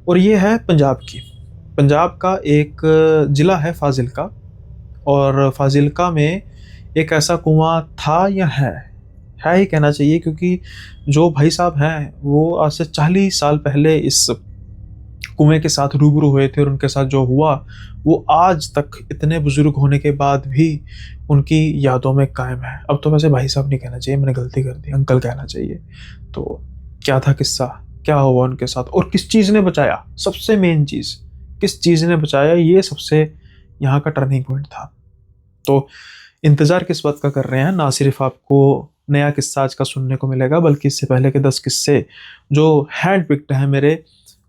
और ये है पंजाब की। पंजाब का एक ज़िला है फाजिल्का, और फाजिल्का में एक ऐसा कुआं था या है ही कहना चाहिए, क्योंकि जो भाई साहब हैं वो आज से 40 साल पहले इस कुएं के साथ रूबरू हुए थे, और उनके साथ जो हुआ वो आज तक इतने बुजुर्ग होने के बाद भी उनकी यादों में कायम है। अब तो वैसे भाई साहब नहीं कहना चाहिए, मैंने गलती कर दी, अंकल कहना चाहिए। तो क्या था किस्सा, क्या हुआ उनके साथ और किस चीज़ ने बचाया, सबसे मेन चीज़ किस चीज़ ने बचाया, ये सबसे यहाँ का टर्निंग पॉइंट था। तो इंतज़ार किस बात का कर रहे हैं, ना सिर्फ आपको नया किस्सा आज का सुनने को मिलेगा, बल्कि इससे पहले के 10 किस्से जो हैंड पिक्ड हैं मेरे,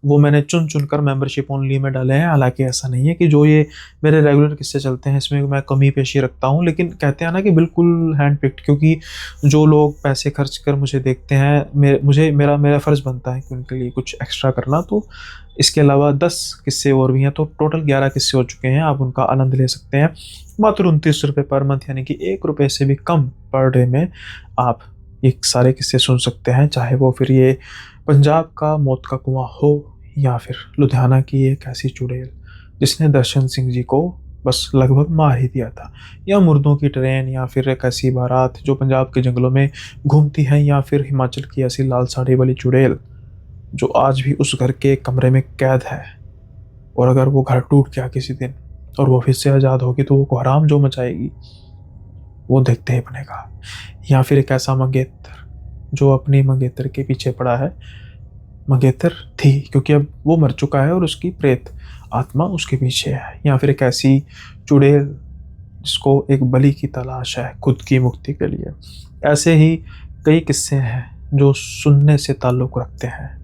वो मैंने चुन चुन कर मेंबरशिप ओनली में डाले हैं। हालांकि ऐसा नहीं है कि जो ये मेरे रेगुलर किस्से चलते हैं इसमें मैं कमी पेशी रखता हूँ, लेकिन कहते हैं ना कि बिल्कुल हैंड पिक्ड, क्योंकि जो लोग पैसे खर्च कर मुझे देखते हैं, मुझे मेरा फ़र्ज़ बनता है कि उनके लिए कुछ एक्स्ट्रा करना। तो इसके अलावा 10 किस्से और भी हैं, तो टोटल 11 किस्से हो चुके हैं। आप उनका आनंद ले सकते हैं मात्र 29 रुपये पर मंथ, यानी कि 1 रुपये से भी कम पर डे में आप ये सारे किस्से सुन सकते हैं। चाहे वो फिर ये पंजाब का मौत का कुआं हो, या फिर लुधियाना की एक ऐसी चुड़ैल जिसने दर्शन सिंह जी को बस लगभग मार ही दिया था, या मुर्दों की ट्रेन, या फिर एक ऐसी बारात जो पंजाब के जंगलों में घूमती है, या फिर हिमाचल की ऐसी लाल साड़ी वाली चुड़ैल जो आज भी उस घर के कमरे में कैद है। और अगर वो घर टूट गया किसी दिन और वो फिर से आज़ाद होगी तो वो कोहराम जो मचाएगी वो देखते ही बनेगा। या फिर एक ऐसा मंगेतर जो अपनी मंगेतर के पीछे पड़ा है, मंगेतर थी क्योंकि अब वो मर चुका है और उसकी प्रेत आत्मा उसके पीछे है। या फिर एक ऐसी चुड़ैल जिसको एक बलि की तलाश है खुद की मुक्ति के लिए। ऐसे ही कई किस्से हैं जो सुनने से ताल्लुक़ रखते हैं।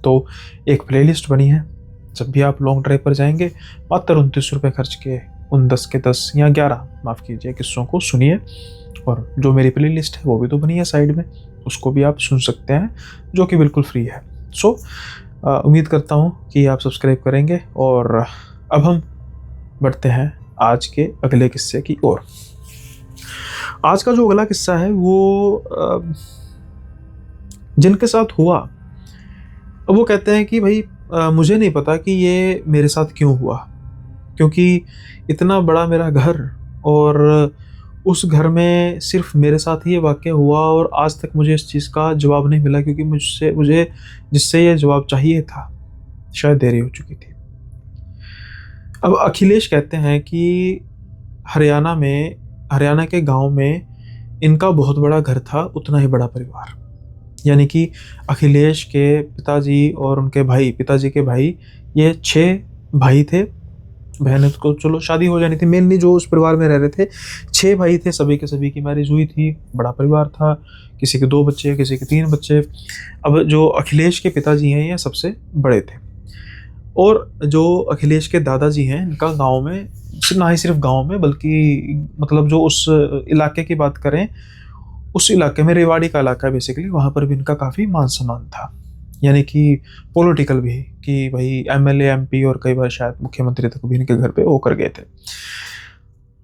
तो एक प्लेलिस्ट बनी है, जब भी आप लॉन्ग ड्राइव पर जाएंगे मात्र 29 रुपये खर्च के उन 10 के 10 या 11 माफ़ कीजिए किस्सों को सुनिए। और जो मेरी प्लेलिस्ट है वो भी तो बनी है साइड में, उसको भी आप सुन सकते हैं, जो कि बिल्कुल फ्री है। सो उम्मीद करता हूँ कि आप सब्सक्राइब करेंगे। और अब हम बढ़ते हैं आज के अगले किस्से की ओर। आज का जो अगला किस्सा है वो जिनके साथ हुआ, वो कहते हैं कि भाई मुझे नहीं पता कि ये मेरे साथ क्यों हुआ, क्योंकि इतना बड़ा मेरा घर और उस घर में सिर्फ मेरे साथ ही ये वाक़या हुआ और आज तक मुझे इस चीज़ का जवाब नहीं मिला, क्योंकि मुझे जिससे ये जवाब चाहिए था शायद देरी हो चुकी थी। अब अखिलेश कहते हैं कि हरियाणा के गांव में इनका बहुत बड़ा घर था, उतना ही बड़ा परिवार। यानी कि अखिलेश के पिताजी और उनके भाई, पिताजी के भाई, ये 6 भाई थे। बहनें को चलो शादी हो जानी थी, मेनली जो उस परिवार में रह रहे थे 6 भाई थे, सभी के सभी की मैरिज हुई थी, बड़ा परिवार था, किसी के 2 बच्चे, किसी के 3 बच्चे। अब जो अखिलेश के पिताजी हैं ये सबसे बड़े थे, और जो अखिलेश के दादाजी हैं इनका गांव में, ना ही सिर्फ गांव में बल्कि मतलब जो उस इलाके की बात करें, उस इलाके में रेवाड़ी का इलाका है बेसिकली, वहाँ पर भी इनका काफ़ी मान सम्मान था। यानी कि पॉलिटिकल भी, कि भाई एमएलए एमपी और कई बार शायद मुख्यमंत्री तक भी इनके घर पे होकर गए थे।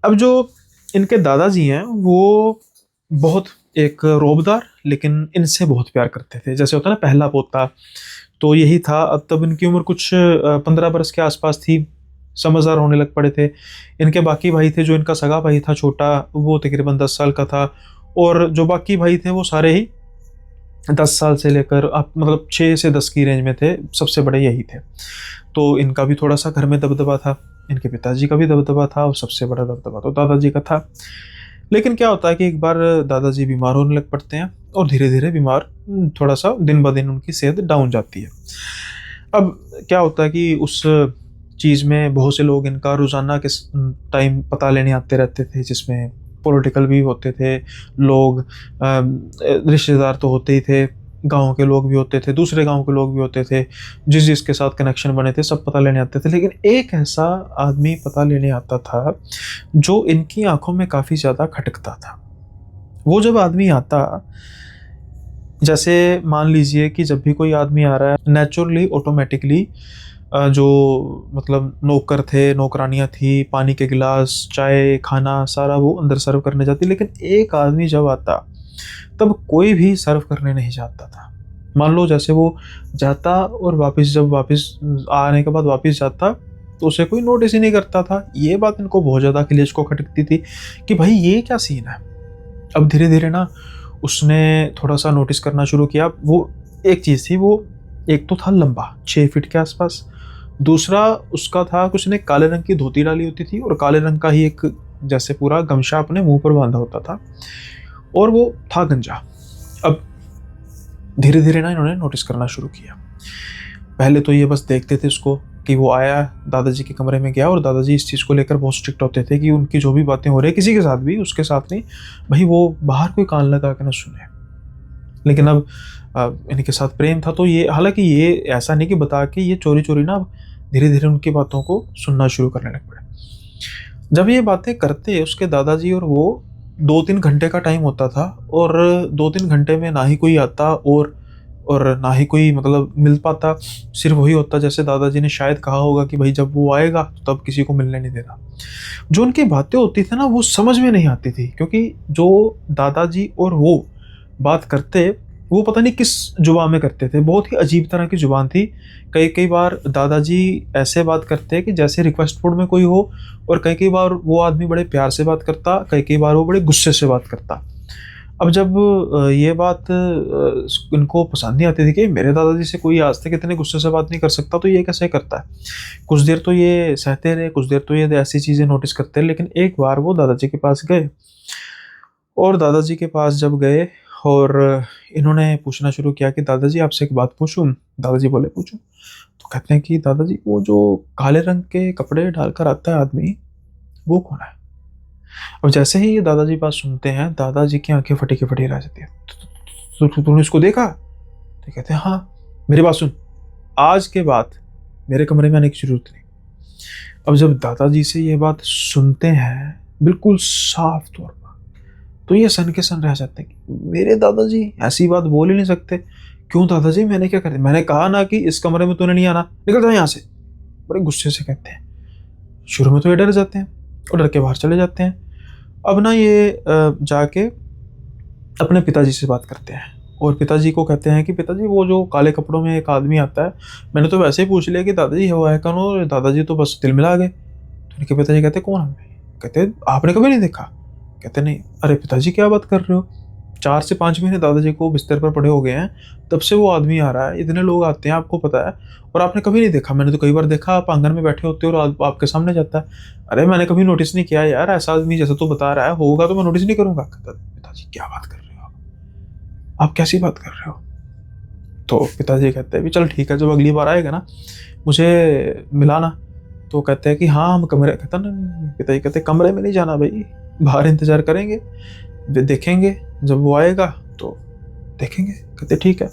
अब जो इनके दादाजी हैं वो बहुत एक रोबदार, लेकिन इनसे बहुत प्यार करते थे। जैसे होता है ना पहला पोता, तो यही था। अब तब इनकी उम्र कुछ 15 बरस के आसपास थी, समझदार होने लग पड़े थे। इनके बाकी भाई थे, जो इनका सगा भाई था छोटा, वो तकरीबन 10 साल का था, और जो बाकी भाई थे वो सारे ही 10 साल से लेकर आप मतलब 6 से 10 की रेंज में थे, सबसे बड़े यही थे। तो इनका भी थोड़ा सा घर में दबदबा था, इनके पिताजी का भी दबदबा था, और सबसे बड़ा दबदबा तो दादाजी का था। लेकिन क्या होता है कि एक बार दादाजी बीमार होने लग पड़ते हैं, और धीरे धीरे बीमार थोड़ा सा दिन ब दिन उनकी सेहत डाउन जाती है। अब क्या होता है कि उस चीज़ में बहुत से लोग इनका रोज़ाना के टाइम पता लेने आते रहते थे, जिसमें पॉलिटिकल भी होते थे लोग, रिश्तेदार तो होते ही थे, गांव के लोग भी होते थे, दूसरे गांव के लोग भी होते थे, जिसके साथ कनेक्शन बने थे सब पता लेने आते थे। लेकिन एक ऐसा आदमी पता लेने आता था जो इनकी आंखों में काफ़ी ज़्यादा खटकता था। वो जब आदमी आता, जैसे मान लीजिए कि जब भी कोई आदमी आ रहा है, नेचुरली ऑटोमेटिकली जो मतलब नौकर थे, नौकरानियाँ थी, पानी के गिलास, चाय, खाना सारा वो अंदर सर्व करने जाती। लेकिन एक आदमी जब आता तब कोई भी सर्व करने नहीं जाता था। मान लो जैसे वो जाता और जब वापस आने के बाद वापस जाता तो उसे कोई नोटिस ही नहीं करता था। ये बात इनको बहुत ज़्यादा अखिलेश को खटकती थी कि भाई ये क्या सीन है। अब धीरे धीरे ना उसने थोड़ा सा नोटिस करना शुरू किया। वो एक चीज़ थी, वो एक तो था लंबा 6 फीट के आसपास, दूसरा उसका था कि उसने काले रंग की धोती डाली होती थी और काले रंग का ही एक जैसे पूरा गमछा अपने मुंह पर बांधा होता था और वो था गंजा। अब धीरे धीरे ना इन्होंने नोटिस करना शुरू किया। पहले तो ये बस देखते थे उसको कि वो आया, दादाजी के कमरे में गया, और दादाजी इस चीज़ को लेकर बहुत स्ट्रिक्ट होते थे कि उनकी जो भी बातें हो रही है किसी के साथ भी, उसके साथ नहीं, भाई वो बाहर कोई कान लगा के ना सुने। लेकिन अब इनके साथ प्रेम था तो ये, हालांकि ये ऐसा नहीं कि बता के, ये चोरी चोरी ना धीरे धीरे उनकी बातों को सुनना शुरू करने लग पड़े। जब ये बातें करते उसके दादाजी और वो, 2-3 घंटे का टाइम होता था और 2-3 घंटे में ना ही कोई आता और ना ही कोई मतलब मिल पाता। सिर्फ वही होता जैसे दादाजी ने शायद कहा होगा कि भाई जब वो आएगा तब किसी को मिलने नहीं देना। जो उनकी बातें होती थी ना वो समझ में नहीं आती थी, क्योंकि जो दादाजी और वो बात करते वो पता नहीं किस जुबान में करते थे, बहुत ही अजीब तरह की जुबान थी। कई कई बार दादाजी ऐसे बात करते कि जैसे रिक्वेस्ट मोड में कोई हो, और कई कई बार वो आदमी बड़े प्यार से बात करता, कई कई बार वो बड़े गुस्से से बात करता। अब जब ये बात इनको पसंद नहीं आती थी कि मेरे दादाजी से कोई आज तक इतने गुस्से से बात नहीं कर सकता, तो ये कैसे करता है। कुछ देर तो ये सहते रहे, कुछ देर तो ये ऐसी चीज़ें नोटिस करते रहे। लेकिन एक बार वो दादाजी के पास गए, और दादाजी के पास जब गए और इन्होंने पूछना शुरू किया कि दादाजी आपसे एक बात पूछूं। दादाजी बोले पूछूं। तो कहते हैं कि दादाजी वो जो काले रंग के कपड़े डालकर आता है आदमी, वो कौन है। अब जैसे ही ये दादाजी बात सुनते हैं, दादाजी की आंखें फटी की फटी रह जाती है। तूने इसको देखा? तो कहते हैं हाँ। मेरी बात सुन, आज के बाद मेरे कमरे में आने की जरूरत नहीं। अब जब दादाजी से ये बात सुनते हैं बिल्कुल साफ तौर पर, तो ये सन के सन रह जाते हैं कि मेरे दादाजी ऐसी बात बोल ही नहीं सकते। क्यों दादाजी, मैंने क्या कर दिया? मैंने कहा ना कि इस कमरे में तूने नहीं आना, निकल जा यहाँ से। बड़े गुस्से से कहते हैं। शुरू में तो ये डर जाते हैं और डर के बाहर चले जाते हैं। अब ना ये जाके अपने पिताजी से बात करते हैं और पिताजी को कहते हैं कि पिताजी वो जो काले कपड़ों में एक आदमी आता है, मैंने तो वैसे ही पूछ लिया कि दादाजी वो है कौन, और दादाजी तो बस दिल मिला गए। तो उनके पिताजी कहते कौन है? कहते आपने कभी नहीं देखा? कहते नहीं। अरे पिताजी क्या बात कर रहे हो, 4 से 5 महीने दादाजी को बिस्तर पर पड़े हो गए हैं, तब से वो आदमी आ रहा है, इतने लोग आते हैं आपको पता है, और आपने कभी नहीं देखा? मैंने तो कई बार देखा, आप आंगन में बैठे होते हो और आपके सामने जाता है। अरे मैंने कभी नोटिस नहीं किया यार, ऐसा आदमी जैसा तो बता रहा है होगा तो मैं नोटिस नहीं करूंगा। कहता पिताजी क्या बात कर रहे हो आप कैसी बात कर रहे हो? तो पिताजी कहते हैं भी चल ठीक है, जब अगली बार आएगा ना मुझे मिलाना। तो कहते हैं कि हाँ हम कमरे, कहता ना पिताजी कहते कमरे में नहीं जाना भाई, बाहर इंतजार करेंगे, देखेंगे जब वो आएगा तो देखेंगे। कहते ठीक है।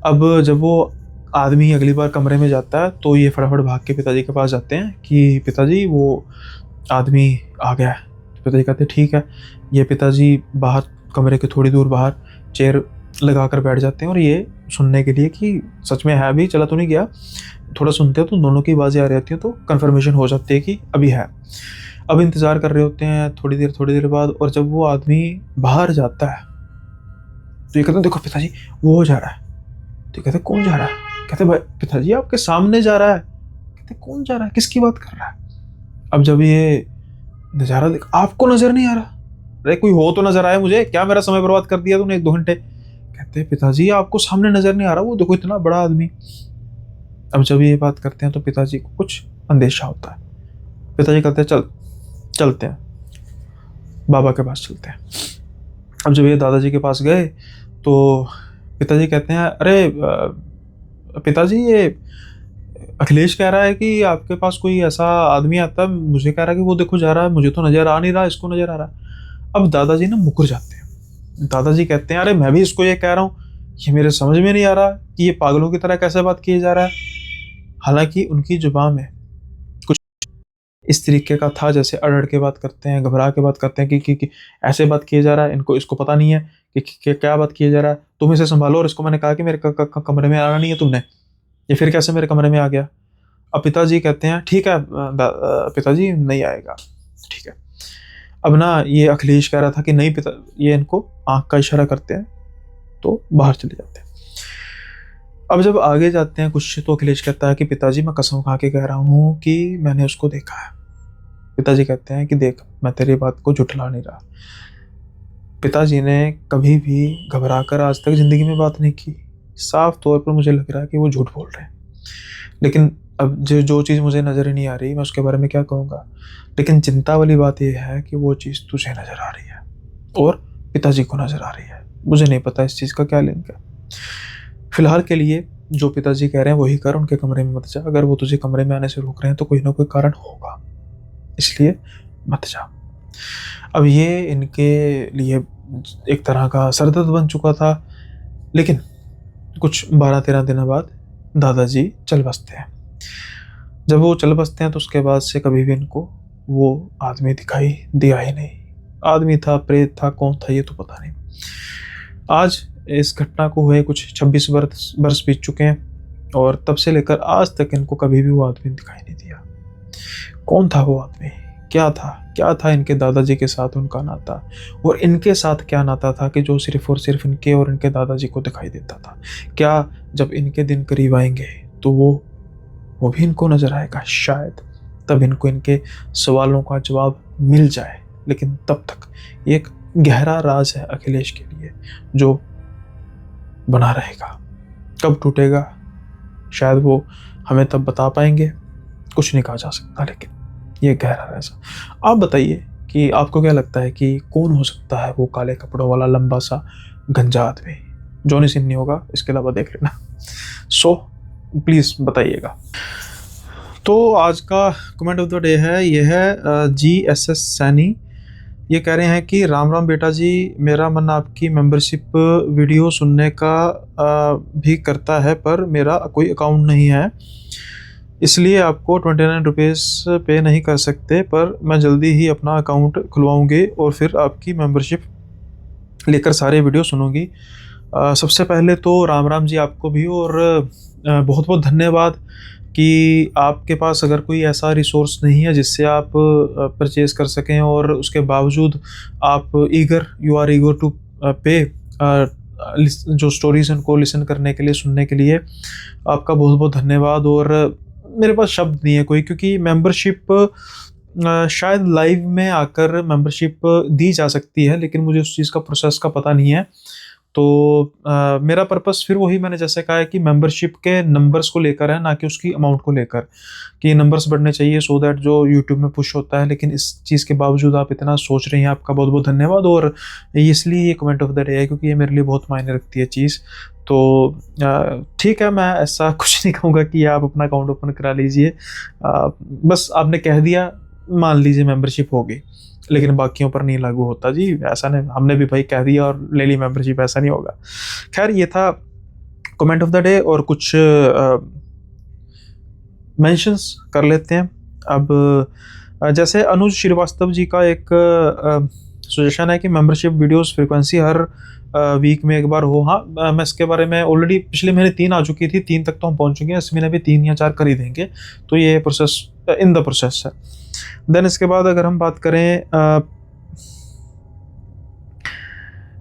अब जब वो आदमी अगली बार कमरे में जाता है तो ये फटाफट भाग के पिताजी के पास जाते हैं कि पिताजी वो आदमी आ गया है। तो पिताजी कहते ठीक है। ये पिताजी बाहर कमरे के थोड़ी दूर बाहर चेयर लगा कर बैठ जाते हैं और ये सुनने के लिए कि सच में है भी, चला तो नहीं गया। थोड़ा सुनते हैं तो दोनों की आवाज़ें आ रही होती हैं, तो कन्फर्मेशन हो जाती है कि अभी है। अब इंतज़ार कर रहे होते हैं थोड़ी देर बाद, और जब वो आदमी बाहर जाता है तो ये कहते हैं देखो पिताजी वो जा रहा है। तो कहते कौन जा रहा है? कहते भाई पिताजी आपके सामने जा रहा है। कहते कौन जा रहा है, किसकी बात कर रहा है? अब जब ये नज़ारा देख, आपको नज़र नहीं आ रहा? अरे कोई हो तो नज़र आए मुझे, क्या मेरा समय बर्बाद कर दिया तूने 1-2 घंटे। कहते पिताजी आपको सामने नज़र नहीं आ रहा, वो देखो इतना बड़ा आदमी। अब जब ये बात करते हैं तो पिताजी को कुछ अंदेशा होता है। पिताजी कहते हैं चलते हैं बाबा के पास चलते हैं। अब जब ये दादाजी के पास गए तो पिताजी कहते हैं अरे पिताजी ये अखिलेश कह रहा है कि आपके पास कोई ऐसा आदमी आता है, मुझे कह रहा है कि वो देखो जा रहा है, मुझे तो नज़र आ नहीं रहा, इसको नज़र आ रहा है। अब दादाजी ना मुकर जाते हैं। दादाजी कहते हैं अरे मैं भी इसको ये कह रहा हूँ, ये मेरे समझ में नहीं आ रहा कि ये पागलों की तरह कैसे बात किए जा रहा है। हालांकि उनकी जुबान में इस तरीके का था जैसे अड़ के बात करते हैं, घबरा के बात करते हैं कि ऐसे बात किए जा रहा है, इनको इसको पता नहीं है कि क्या बात किए जा रहा है, तुम इसे संभालो। और इसको मैंने कहा कि मेरे कमरे में आना नहीं है तुमने, ये फिर कैसे मेरे कमरे में आ गया? अब पिताजी कहते हैं ठीक है पिताजी नहीं आएगा, ठीक है। अब ना ये अखिलेश कह रहा था कि नहीं पिता, ये इनको आंख का इशारा करते हैं तो बाहर चले जाते हैं। अब जब आगे जाते हैं कुछ तो अखिलेश कहता है कि पिताजी मैं कसम खा के कह रहा हूँ कि मैंने उसको देखा है। पिताजी कहते हैं कि देख मैं तेरी बात को झुठला नहीं रहा। पिताजी ने कभी भी घबरा कर आज तक ज़िंदगी में बात नहीं की। साफ तौर पर मुझे लग रहा है कि वो झूठ बोल रहे हैं। लेकिन अब जो जो चीज़ मुझे नज़र ही नहीं आ रही मैं उसके बारे में क्या कहूँगा, लेकिन चिंता वाली बात यह है कि वो चीज़ तुझे नज़र आ रही है और पिताजी को नज़र आ रही है। मुझे नहीं पता इस चीज़ का क्या लिंक है। फिलहाल के लिए जो पिताजी कह रहे हैं वही कर, उनके कमरे में मत जा। अगर वो तुझे कमरे में आने से रोक रहे हैं तो कोई ना कोई कारण होगा, इसलिए मत जा। अब ये इनके लिए एक तरह का सरदर्द बन चुका था, लेकिन कुछ 12-13 दिनों बाद दादाजी चल बसते हैं। जब वो चल बसते हैं तो उसके बाद से कभी भी इनको वो आदमी दिखाई दिया ही नहीं। आदमी था, प्रेत था, कौन था ये तो पता नहीं। आज इस घटना को हुए कुछ 26 वर्ष बीत चुके हैं और तब से लेकर आज तक इनको कभी भी वो आदमी दिखाई नहीं दिया। कौन था वो आदमी, क्या था इनके दादाजी के साथ उनका नाता, और इनके साथ क्या नाता था कि जो सिर्फ और सिर्फ इनके और इनके दादाजी को दिखाई देता था। क्या जब इनके दिन करीब आएंगे तो वो भी इनको नजर आएगा, शायद तब इनको इनके सवालों का जवाब मिल जाए। लेकिन तब तक एक गहरा राज है अखिलेश के लिए जो बना रहेगा। कब टूटेगा शायद वो हमें तब बता पाएंगे, कुछ नहीं कहा जा सकता, लेकिन ये गहरा राज। आप बताइए कि आपको क्या लगता है कि कौन हो सकता है वो काले कपड़ों वाला लंबा सा गंजा आदमी। जॉनी सिंह नहीं होगा, इसके अलावा देख लेना। सो प्लीज़ बताइएगा। तो आज का कमेंट ऑफ द डे है, ये है GSS सैनी। ये कह रहे हैं कि राम राम बेटा जी, मेरा मन आपकी मेंबरशिप वीडियो सुनने का भी करता है, पर मेरा कोई अकाउंट नहीं है, इसलिए आपको 29 रुपीज़ पे नहीं कर सकते, पर मैं जल्दी ही अपना अकाउंट खुलवाऊँगी और फिर आपकी मेंबरशिप लेकर सारे वीडियो सुनूँगी। सबसे पहले तो राम राम जी आपको भी, और बहुत बहुत धन्यवाद कि आपके पास अगर कोई ऐसा रिसोर्स नहीं है जिससे आप परचेज़ कर सकें और उसके बावजूद आप यू आर ईगर टू पे जो स्टोरीज़ उनको लिसन करने के लिए, सुनने के लिए आपका बहुत बहुत धन्यवाद। और मेरे पास शब्द नहीं है कोई, क्योंकि मेंबरशिप शायद लाइव में आकर मेंबरशिप दी जा सकती है, लेकिन मुझे उस चीज़ का प्रोसेस का पता नहीं है। तो मेरा पर्पस फिर वही मैंने जैसे कहा है कि मेंबरशिप के नंबर्स को लेकर है, ना कि उसकी अमाउंट को लेकर, कि नंबर्स बढ़ने चाहिए सो दैट जो यूट्यूब में पुश होता है। लेकिन इस चीज़ के बावजूद आप इतना सोच रही हैं, आपका बहुत बहुत धन्यवाद। और इसलिए ये कमेंट ऑफ द डे है क्योंकि ये मेरे लिए बहुत मायने रखती है चीज़। तो ठीक है, मैं ऐसा कुछ नहीं कहूँगा कि आप अपना अकाउंट ओपन करा लीजिए, बस आपने कह दिया, मान लीजिए मेंबरशिप होगी, लेकिन बाकियों पर नहीं लागू होता जी। ऐसा नहीं, हमने भी भाई कह दिया और ले ली मेंबरशिप, ऐसा नहीं होगा। खैर, ये था कमेंट ऑफ द डे, और कुछ मेंशंस कर लेते हैं। अब जैसे अनुज श्रीवास्तव जी का एक सजेशन है कि मेंबरशिप वीडियोस फ्रीक्वेंसी हर वीक में एक बार हो। हाँ, मैं इसके बारे में ऑलरेडी पिछले महीने 3 आ चुकी थी, 3 तक तो हम पहुंच चुके हैं, इस महीने भी 3 या 4 कर ही देंगे। तो ये प्रोसेस इन द प्रोसेस है। देन इसके बाद अगर हम बात करें,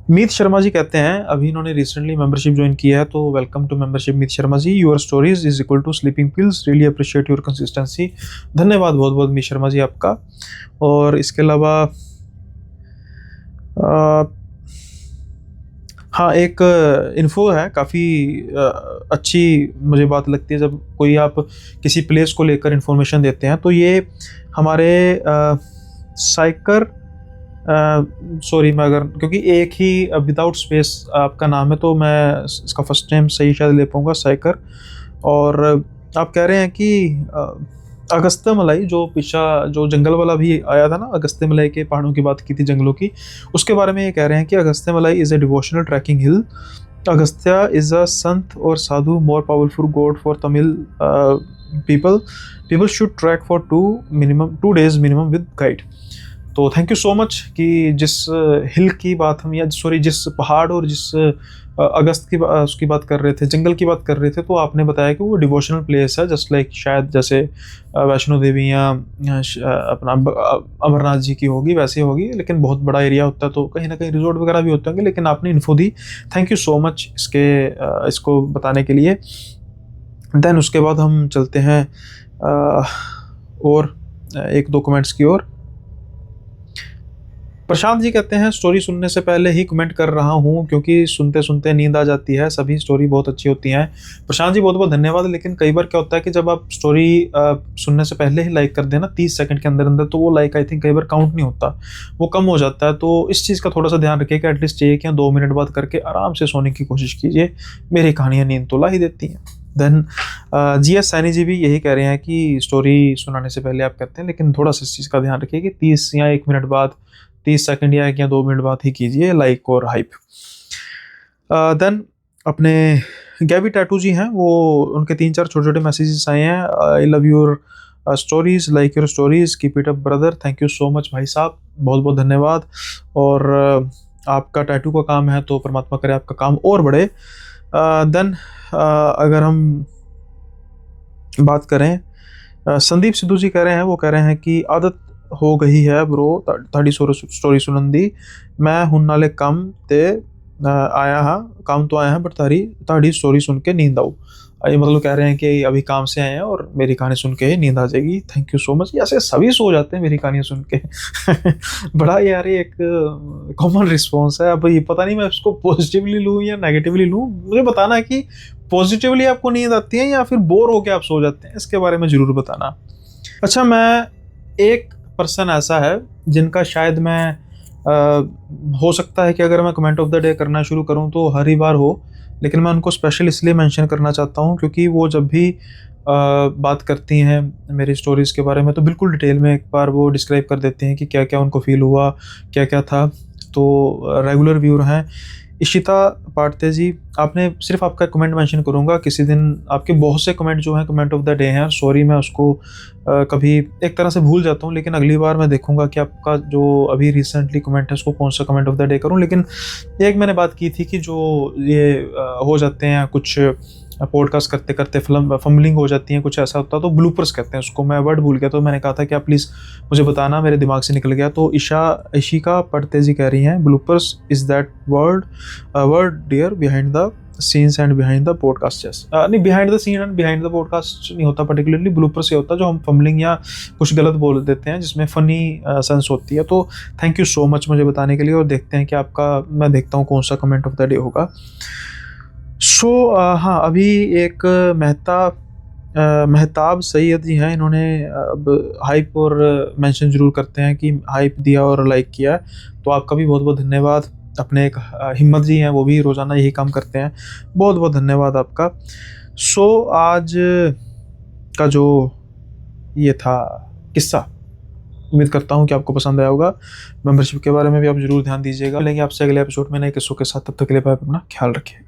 मीत शर्मा जी कहते हैं अभी इन्होंने रिसेंटली मेंबरशिप ज्वाइन किया है, तो welcome to membership Meet Sharma ji. Your stories is equal to sleeping pills, really appreciate your consistency. धन्यवाद बहुत बहुत मीत शर्मा जी आपका। और इसके अलावा हाँ, एक इन्फो है, काफ़ी अच्छी मुझे बात लगती है जब कोई आप किसी प्लेस को लेकर इन्फॉर्मेशन देते हैं। तो ये हमारे साइकर सॉरी, मैं अगर क्योंकि एक ही विदाउट स्पेस आपका नाम है तो मैं इसका फर्स्ट नेम सही शायद ले पाऊँगा, साइकर। और आप कह रहे हैं कि अगस्त्य मलाई, जो जंगल वाला भी आया था ना, अगस्त्य मलाई के पहाड़ों की बात की थी, जंगलों की, उसके बारे में ये कह रहे हैं कि Agastya Malai is a devotional trekking hill. Agastya is a संत और साधु, more powerful god for Tamil people should trek for 2 days minimum with guide. तो थैंक यू सो मच कि जिस हिल की बात हम, या सॉरी जिस पहाड़ और जिस अगस्त की उसकी बात कर रहे थे, जंगल की बात कर रहे थे, तो आपने बताया कि वो डिवोशनल प्लेस है, जस्ट लाइक शायद जैसे वैष्णो देवी या अपना अमरनाथ जी की होगी, वैसे होगी, लेकिन बहुत बड़ा एरिया होता है तो कहीं ना कहीं रिजॉर्ट वगैरह भी होते होंगे। लेकिन आपने info the, thank you so much इसको बताने के लिए। देन उसके बाद हम चलते हैं और 1-2 कमेंट्स की ओर। प्रशांत जी कहते हैं स्टोरी सुनने से पहले ही कमेंट कर रहा हूँ क्योंकि सुनते सुनते नींद आ जाती है, सभी स्टोरी बहुत अच्छी होती हैं। प्रशांत जी बहुत बहुत धन्यवाद। लेकिन कई बार क्या होता है कि जब आप स्टोरी सुनने से पहले ही लाइक कर देना 30 सेकंड के अंदर अंदर, तो वो लाइक आई थिंक कई बार काउंट नहीं होता, वो कम हो जाता है। तो इस चीज़ का थोड़ा सा ध्यान रखिए कि एटलीस्ट 1 या 2 मिनट बाद करके आराम से सोने की कोशिश कीजिए। मेरी कहानियाँ नींद तो ला ही देती हैं। देन GS सैनी जी भी यही कह रहे हैं कि स्टोरी सुनाने से पहले आप कहते हैं, लेकिन थोड़ा सा इस चीज़ का ध्यान रखिए कि 30 या 1 मिनट बाद, 30 सेकंड या 1 या 2 मिनट बाद ही कीजिए लाइक और हाइप। देन अपने गैबी टैटू जी हैं, वो उनके 3-4 छोटे छोटे मैसेजेस आए हैं। I love your stories, like your stories, keep it up brother. Thank you so much भाई साहब, बहुत बहुत धन्यवाद। और आपका टैटू का काम है तो परमात्मा करे आपका काम और बढ़े। देन अगर हम बात करें, संदीप सिद्धू जी कह रहे हैं, वो कह रहे हैं कि आदत हो गई है ब्रो ताड़ी स्टोरी सुनन दी, मैं हुन नाले काम ते आया हाँ, काम तो आया है बट ताड़ी स्टोरी सुन के नींद आऊ। ये मतलब कह रहे हैं कि अभी काम से आए हैं और मेरी कहानी सुन के ही नींद आ जाएगी। Thank you so much. ऐसे सभी सो जाते हैं मेरी कहानियाँ सुन के बड़ा यार ये एक कॉमन रिस्पॉन्स है। अब ये पता नहीं मैं इसको पॉजिटिवली लूँ या नेगेटिवली लूँ, मुझे बताना है कि पॉजिटिवली आपको नींद आती है या फिर बोर होके आप सो जाते हैं, इसके बारे में ज़रूर बताना। अच्छा, मैं एक पर्सन ऐसा है जिनका शायद मैं हो सकता है कि अगर मैं कमेंट ऑफ द डे करना शुरू करूं तो हर ही बार हो, लेकिन मैं उनको स्पेशल इसलिए मेंशन करना चाहता हूं क्योंकि वो जब भी बात करती हैं मेरी स्टोरीज़ के बारे में तो बिल्कुल डिटेल में एक बार वो डिस्क्राइब कर देती हैं कि क्या क्या उनको फील हुआ, क्या क्या था। तो रेगुलर व्यूअर हैं इशिता पाटते जी, आपने सिर्फ आपका कमेंट मेंशन करूंगा किसी दिन। आपके बहुत से कमेंट जो हैं कमेंट ऑफ द डे हैं, सॉरी मैं उसको कभी एक तरह से भूल जाता हूं, लेकिन अगली बार मैं देखूंगा कि आपका जो अभी रिसेंटली कमेंट है उसको कौन सा कमेंट ऑफ द डे करूं। लेकिन एक मैंने बात की थी कि जो ये हो जाते हैं कुछ पॉडकास्ट करते करते फम्बलिंग हो जाती है, कुछ ऐसा होता है तो ब्लूपर्स कहते हैं उसको, मैं वर्ड भूल गया तो मैंने कहा था कि आप प्लीज़ मुझे बताना, मेरे दिमाग से निकल गया। तो इशिका पढ़ते जी कह रही हैं bloopers is that word dear behind the scenes and behind the podcast. नहीं, behind the scene and behind the podcast नहीं होता पर्टिकुलरली, ब्लूपर्स ये होता है जो हम फम्बलिंग या कुछ गलत बोल देते हैं जिसमें फ़नी सेंस होती है। तो थैंक यू सो मच मुझे बताने के लिए, और देखते हैं कि आपका, मैं देखता हूँ कौन सा कमेंट ऑफ द डे होगा। सो हाँ, अभी एक मेहताब सैयद जी हैं, इन्होंने अब हाइप और मेंशन ज़रूर करते हैं कि हाइप दिया और लाइक किया है, तो आपका भी बहुत बहुत धन्यवाद। अपने एक हिम्मत जी हैं, वो भी रोज़ाना यही काम करते हैं, बहुत बहुत धन्यवाद आपका। सो आज का जो ये था किस्सा, उम्मीद करता हूँ कि आपको पसंद आया होगा। मेंबरशिप के बारे में भी आप ज़रूर ध्यान दीजिएगा। मिलेंगे आपसे अगले एपिसोड में नए किस्सों के साथ, तब तक के लिए आप अपना ख्याल रखिए।